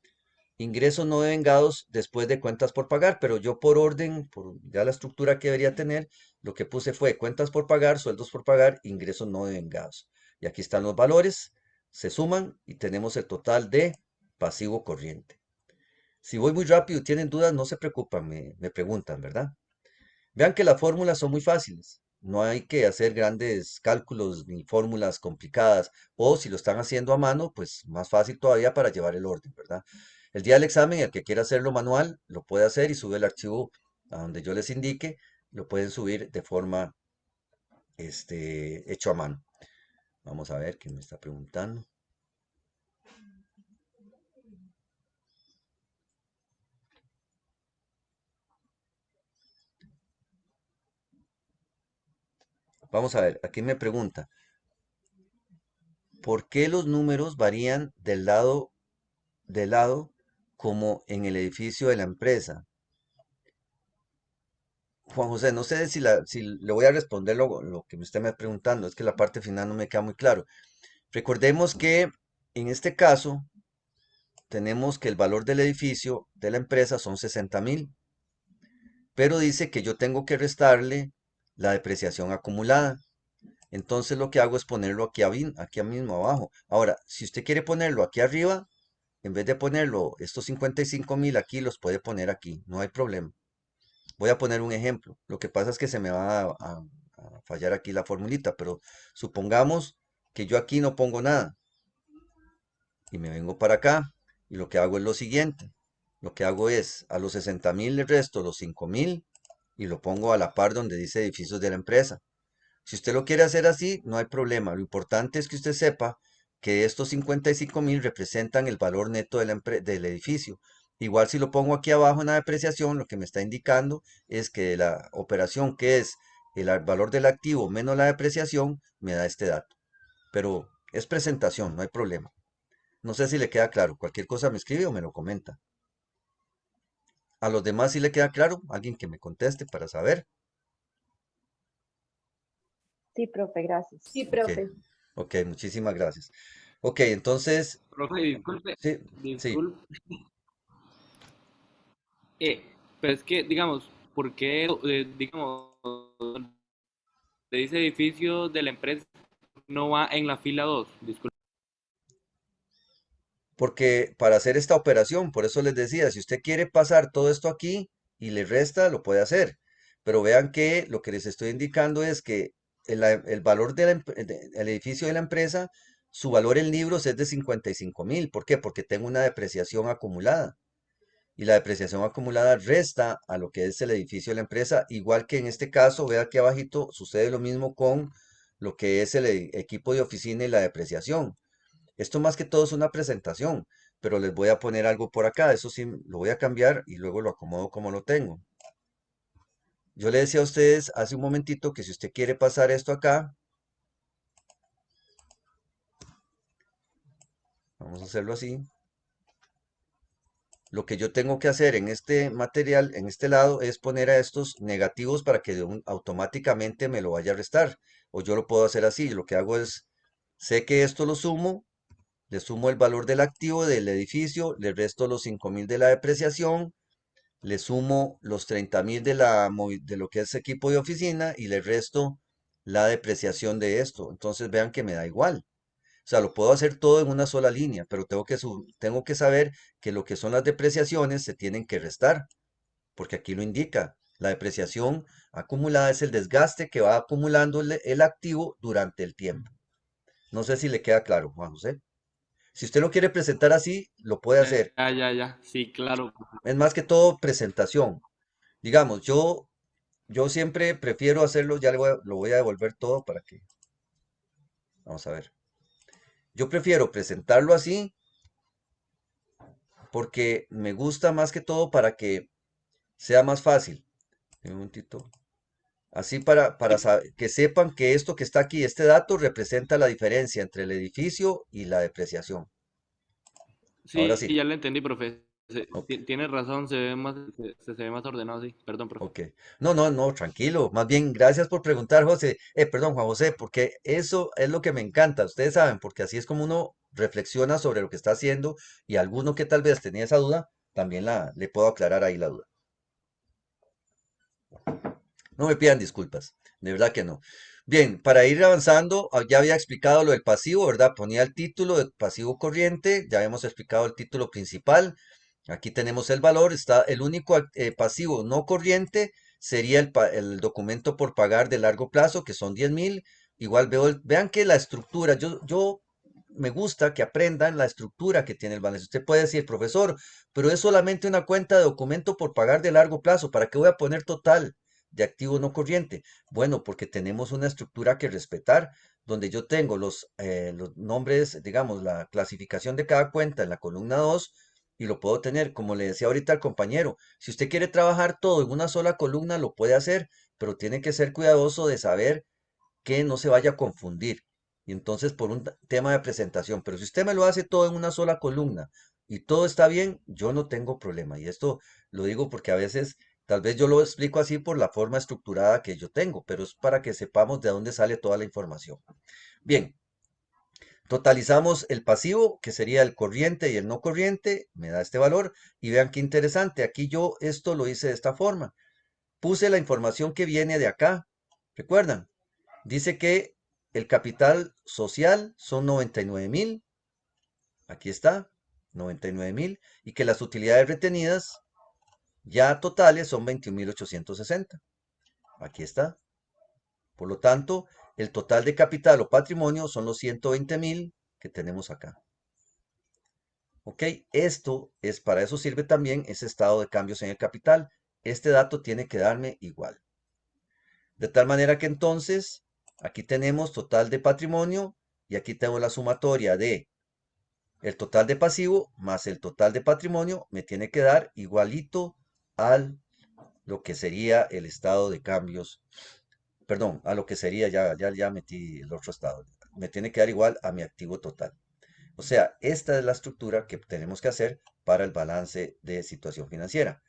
ingresos no devengados después de cuentas por pagar, pero yo por orden, por ya la estructura que debería tener, lo que puse fue cuentas por pagar, sueldos por pagar, ingresos no devengados. Y aquí están los valores, se suman y tenemos el total de pasivo corriente. Si voy muy rápido y tienen dudas, no se preocupan, me preguntan, ¿verdad? Vean que las fórmulas son muy fáciles. No hay que hacer grandes cálculos ni fórmulas complicadas. O si lo están haciendo a mano, pues más fácil todavía para llevar el orden, ¿verdad? El día del examen, el que quiera hacerlo manual, lo puede hacer y sube el archivo a donde yo les indique. Lo pueden subir de forma hecho a mano. Vamos a ver quién me está preguntando. Vamos a ver, aquí me pregunta, ¿por qué los números varían de lado como en el edificio de la empresa? Juan José, no sé si le voy a responder lo que usted me está preguntando, es que la parte final no me queda muy claro. Recordemos que en este caso tenemos que el valor del edificio de la empresa son 60.000, pero dice que yo tengo que restarle la depreciación acumulada. Entonces lo que hago es ponerlo aquí mismo abajo. Ahora, si usted quiere ponerlo aquí arriba, en vez de ponerlo estos 55.000 aquí, los puede poner aquí, no hay problema. Voy a poner un ejemplo. Lo que pasa es que se me va a fallar aquí la formulita, pero supongamos que yo aquí no pongo nada y me vengo para acá y lo que hago es lo siguiente. Lo que hago es a los 60.000 le resto los 5.000 y lo pongo a la par donde dice edificios de la empresa. Si usted lo quiere hacer así, no hay problema. Lo importante es que usted sepa que estos 55.000 representan el valor neto del edificio. Igual si lo pongo aquí abajo en la depreciación, lo que me está indicando es que la operación que es valor del activo menos la depreciación me da este dato. Pero es presentación, no hay problema. No sé si le queda claro. Cualquier cosa me escribe o me lo comenta. A los demás si le queda claro, alguien que me conteste para saber. Sí, profe, gracias. Sí, Ok, profe. ok, muchísimas gracias. Ok, entonces, Profe, disculpe, sí, sí. disculpe. Pero es que, digamos, ¿por qué, digamos, de ese edificio de la empresa no va en la fila 2? Disculpe. Porque para hacer esta operación, por eso les decía, si usted quiere pasar todo esto aquí y le resta, lo puede hacer. Pero vean que lo que les estoy indicando es que el valor del edificio de la empresa, su valor en libros es de 55.000. ¿Por qué? Porque tengo una depreciación acumulada. Y la depreciación acumulada resta a lo que es el edificio de la empresa, igual que en este caso, vea aquí abajito, sucede lo mismo con lo que es el equipo de oficina y la depreciación. Esto más que todo es una presentación, pero les voy a poner algo por acá. Eso sí, lo voy a cambiar y luego lo acomodo como lo tengo. Yo le decía a ustedes hace un momentito que si usted quiere pasar esto acá, vamos a hacerlo así. Lo que yo tengo que hacer en este material, en este lado, es poner a estos negativos para que automáticamente me lo vaya a restar. O yo lo puedo hacer así. Lo que hago es, sé que esto lo sumo, le sumo el valor del activo del edificio, le resto los 5.000 de la depreciación, le sumo los 30.000 de lo que es equipo de oficina y le resto la depreciación de esto. Entonces vean que me da igual. O sea, lo puedo hacer todo en una sola línea, pero tengo que saber que lo que son las depreciaciones se tienen que restar, porque aquí lo indica. La depreciación acumulada es el desgaste que va acumulando el activo durante el tiempo. No sé si le queda claro, Juan José. Si usted lo quiere presentar así, lo puede hacer. Ya. Sí, claro. Es más que todo presentación. Digamos, yo siempre prefiero hacerlo, ya lo voy a devolver todo para que, vamos a ver. Yo prefiero presentarlo así porque me gusta más que todo para que sea más fácil. Un momentito. Así que sepan que esto que está aquí, este dato, representa la diferencia entre el edificio y la depreciación. Ahora Sí, sí. ya lo entendí, profe. Ok. Tiene razón, se ve más ordenado, sí. Perdón, profe. Ok. No, no, no, tranquilo. Más bien, gracias por preguntar, José. Perdón, Juan José, porque eso es lo que me encanta. Ustedes saben, porque así es como uno reflexiona sobre lo que está haciendo y alguno que tal vez tenía esa duda, también le puedo aclarar ahí la duda. No me pidan disculpas, de verdad que no. Bien, para ir avanzando, ya había explicado lo del pasivo, ¿verdad? Ponía el título de pasivo corriente, ya habíamos explicado el título principal. Aquí tenemos el valor, está el único pasivo no corriente sería el documento por pagar de largo plazo, que son 10.000. Igual vean que la estructura, yo me gusta que aprendan la estructura que tiene el balance. Usted puede decir, profesor, pero es solamente una cuenta de documento por pagar de largo plazo. ¿Para qué voy a poner total de activo no corriente? Bueno, porque tenemos una estructura que respetar, donde yo tengo los nombres, digamos, la clasificación de cada cuenta en la columna 2 y lo puedo tener, como le decía ahorita al compañero, si usted quiere trabajar todo en una sola columna, lo puede hacer, pero tiene que ser cuidadoso de saber que no se vaya a confundir. Y entonces por un tema de presentación, pero si usted me lo hace todo en una sola columna y todo está bien, yo no tengo problema. Y esto lo digo porque a veces Tal vez yo lo explico así por la forma estructurada que yo tengo, pero es para que sepamos de dónde sale toda la información. Bien, totalizamos el pasivo, que sería el corriente y el no corriente, me da este valor, y vean qué interesante, aquí yo esto lo hice de esta forma. Puse la información que viene de acá, ¿recuerdan? Dice que el capital social son 99.000, aquí está, 99.000, y que las utilidades retenidas ya totales son 21.860, aquí está. Por lo tanto, el total de capital o patrimonio son los 120.000 que tenemos acá. Ok, esto es, para eso sirve también ese estado de cambios en el capital. Este dato tiene que darme igual. De tal manera que entonces, aquí tenemos total de patrimonio y aquí tengo la sumatoria de el total de pasivo más el total de patrimonio, me tiene que dar igualito a lo que sería el estado de cambios, perdón, a lo que sería, ya metí el otro estado, me tiene que dar igual a mi activo total. O sea, esta es la estructura que tenemos que hacer para el balance de situación financiera.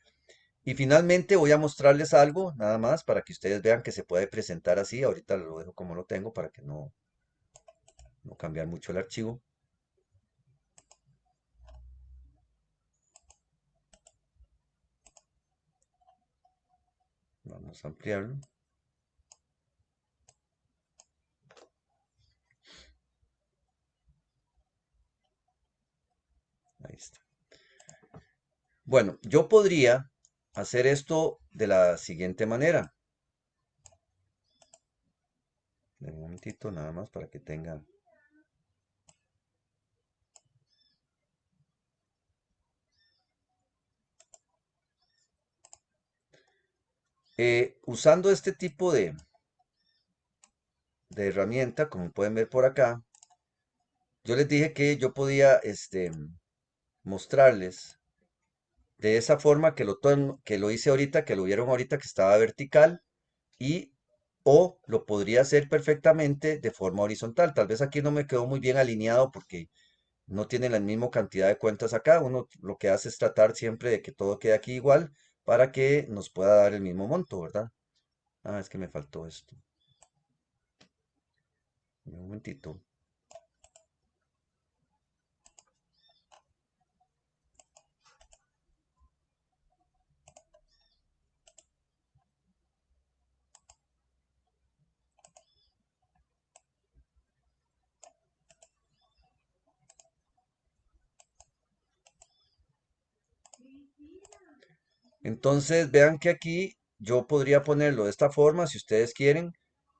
Y finalmente voy a mostrarles algo, nada más, para que ustedes vean que se puede presentar así. Ahorita lo dejo como lo tengo para que no cambiar mucho el archivo. Vamos a ampliarlo. Ahí está. Bueno, yo podría hacer esto de la siguiente manera. Un momentito nada más para que tengan. Usando este tipo de herramienta, como pueden ver por acá, yo les dije que yo podía mostrarles de esa forma que lo hice ahorita, que lo vieron ahorita que estaba vertical, y o lo podría hacer perfectamente de forma horizontal. Tal vez aquí no me quedó muy bien alineado porque no tiene la misma cantidad de cuentas acá. Uno lo que hace es tratar siempre de que todo quede aquí igual para que nos pueda dar el mismo monto, ¿verdad? Ah, es que me faltó esto. Un momentito. Entonces vean que aquí yo podría ponerlo de esta forma, si ustedes quieren,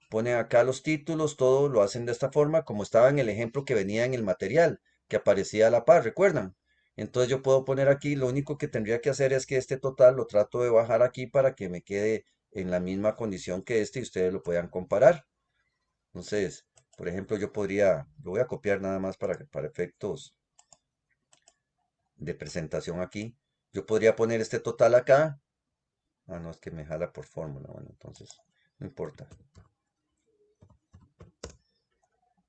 ponen acá los títulos, todo lo hacen de esta forma, como estaba en el ejemplo que venía en el material, que aparecía a la par, ¿recuerdan? Entonces yo puedo poner aquí, lo único que tendría que hacer es que este total lo trato de bajar aquí para que me quede en la misma condición que este y ustedes lo puedan comparar. Entonces, por ejemplo, yo podría, lo voy a copiar nada más para efectos de presentación aquí. Yo podría poner este total acá. Ah, no, es que me jala por fórmula. Bueno, entonces, no importa.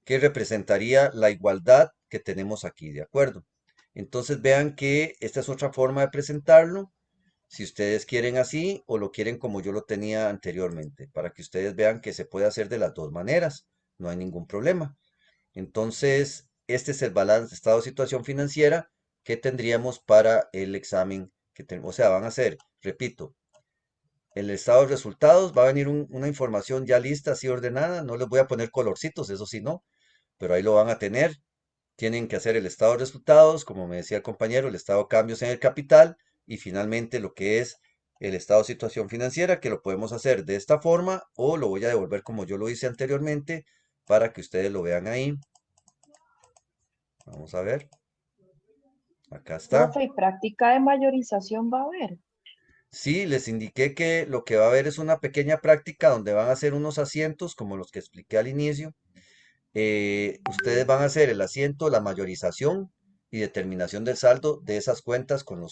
Que representaría la igualdad que tenemos aquí, ¿de acuerdo? Entonces vean que esta es otra forma de presentarlo. Si ustedes quieren así o lo quieren como yo lo tenía anteriormente, para que ustedes vean que se puede hacer de las dos maneras. No hay ningún problema. Entonces, este es el balance, estado de situación financiera que tendríamos para el examen que tenemos. O sea, van a ser, repito, el estado de resultados, va a venir una información ya lista, así ordenada. No les voy a poner colorcitos, eso sí no, pero ahí lo van a tener. Tienen que hacer el estado de resultados, como me decía el compañero, el estado de cambios en el capital y finalmente lo que es el estado de situación financiera, que lo podemos hacer de esta forma o lo voy a devolver como yo lo hice anteriormente para que ustedes lo vean ahí. Vamos a ver. Acá está. Profe, ¿y práctica de mayorización va a haber? Sí, les indiqué que lo que va a haber es una pequeña práctica donde van a hacer unos asientos como los que expliqué al inicio. Ustedes van a hacer el asiento, la mayorización y determinación del saldo de esas cuentas con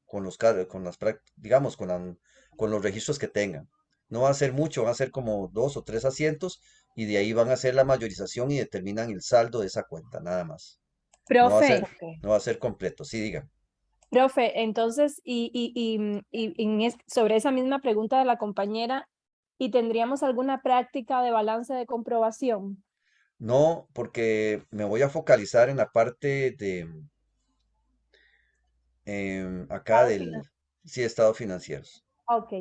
con las, digamos, con los registros que tengan. No va a ser mucho, van a ser como 2 o 3 asientos y de ahí van a hacer la mayorización y determinan el saldo de esa cuenta, nada más. No va a Profe, ser, no va a ser completo, sí, digan. Profe, entonces, sobre esa misma pregunta de la compañera, ¿y tendríamos alguna práctica de balance de comprobación? No, porque me voy a focalizar en la parte de acá Estado del, sí, estados financieros. Ok,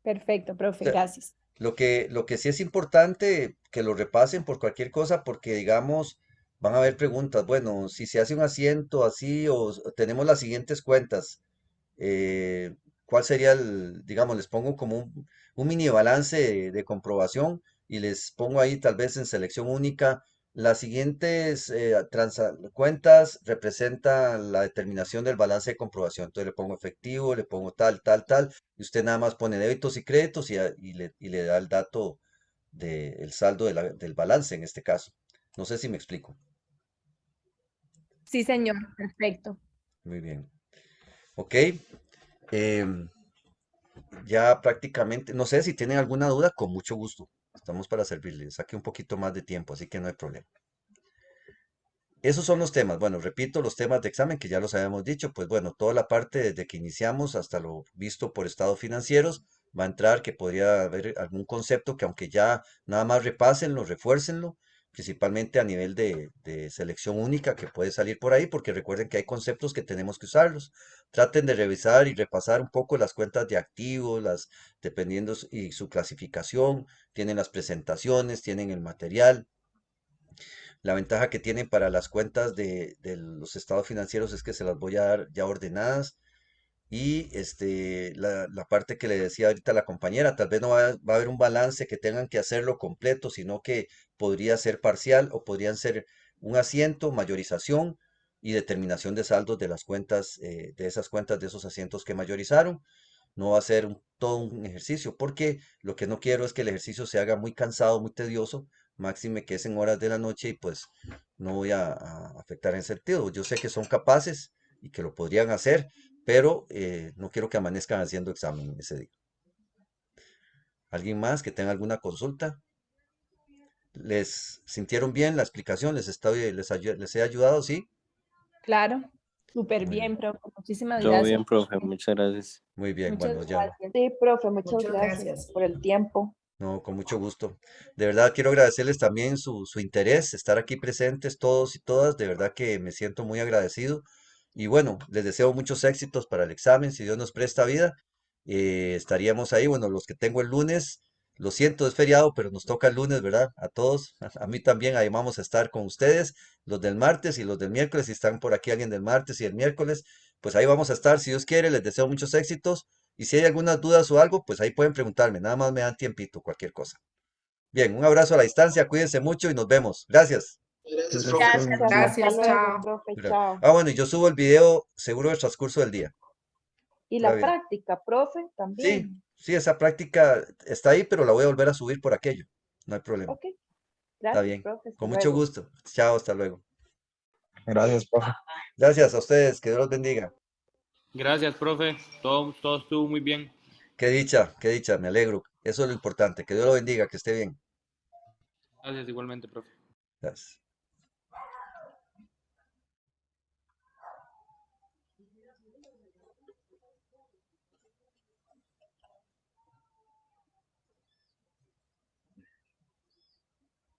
perfecto, O profe, sea, gracias. lo que sí es importante que lo repasen por cualquier cosa, porque digamos, van a haber preguntas, bueno, si se hace un asiento así o tenemos las siguientes cuentas, eh, ¿cuál sería digamos, les pongo como un mini balance de comprobación y les pongo ahí tal vez en selección única. Las siguientes cuentas representan la determinación del balance de comprobación. Entonces le pongo efectivo, le pongo tal, tal, tal, y usted nada más pone débitos y créditos y le da el dato del saldo del balance en este caso. No sé si me explico. Sí, señor, perfecto. Muy bien. Ok. em, Ya prácticamente, no sé si tienen alguna duda, con mucho gusto. Estamos para servirles. Saque un poquito más de tiempo, así que no hay problema. Esos son los temas. Bueno, repito, los temas de examen que ya los habíamos dicho. Pues bueno, toda la parte desde que iniciamos hasta lo visto por estados financieros va a entrar que podría haber algún concepto que aunque ya nada más repásenlo, refuércenlo, principalmente a nivel de selección única que puede salir por ahí, porque recuerden que hay conceptos que tenemos que usarlos. Traten de revisar y repasar un poco las cuentas de activos, dependiendo y su clasificación, tienen las presentaciones, tienen el material. La ventaja que tienen para las cuentas de los estados financieros es que se las voy a dar ya ordenadas. Y la parte que le decía ahorita a la compañera, tal vez no va a haber un balance que tengan que hacerlo completo, sino que podría ser parcial o podrían ser un asiento, mayorización y determinación de saldos de las cuentas, de esas cuentas, de esos asientos que mayorizaron. No va a ser todo un ejercicio, porque lo que no quiero es que el ejercicio se haga muy cansado, muy tedioso, máxime que es en horas de la noche y pues no voy a afectar en ese sentido. Yo sé que son capaces y que lo podrían hacer, pero no quiero que amanezcan haciendo examen ese día. ¿Alguien más que tenga alguna consulta? ¿Les sintieron bien la explicación? ¿Les he ayudado? ¿Sí? Claro, súper Muy bien, bien, profe. Muchísimas Todo gracias. bien, profe, muchas gracias. muy bien. Muchas Bueno, ya, gracias. Sí, profe, muchas Muchas gracias gracias. por el tiempo. no, con mucho gusto. De verdad quiero agradecerles también su interés, estar aquí presentes todos y todas. De verdad que me siento muy agradecido. Y bueno, les deseo muchos éxitos para el examen, si Dios nos presta vida. Estaríamos ahí, bueno, los que tengo el lunes, lo siento, es feriado, pero nos toca el lunes, ¿verdad? A todos, a mí también, ahí vamos a estar con ustedes, los del martes y los del miércoles, si están por aquí alguien del martes y el miércoles, pues ahí vamos a estar, si Dios quiere, les deseo muchos éxitos. Y si hay algunas dudas o algo, pues ahí pueden preguntarme, nada más me dan tiempito, cualquier cosa. Bien, un abrazo a la distancia, cuídense mucho y nos vemos. Gracias. Gracias, Muchas profe. gracias, hasta Gracias, luego, chao. profe, chao. Ah, bueno, y yo subo el video seguro del transcurso del día. Y Pura la vida. práctica, profe, Sí, también. sí, esa práctica está ahí, pero la voy a volver a subir por aquello. No hay problema. Ok, Está gracias, bien. profe, hasta Con mucho luego. gusto. Chao, hasta luego. Gracias, profe. Gracias a ustedes. Que Dios los bendiga. Gracias, profe. Todo estuvo muy bien. Qué dicha, me alegro. Eso es lo importante. Que Dios lo bendiga, que esté bien. Gracias igualmente, profe. Gracias.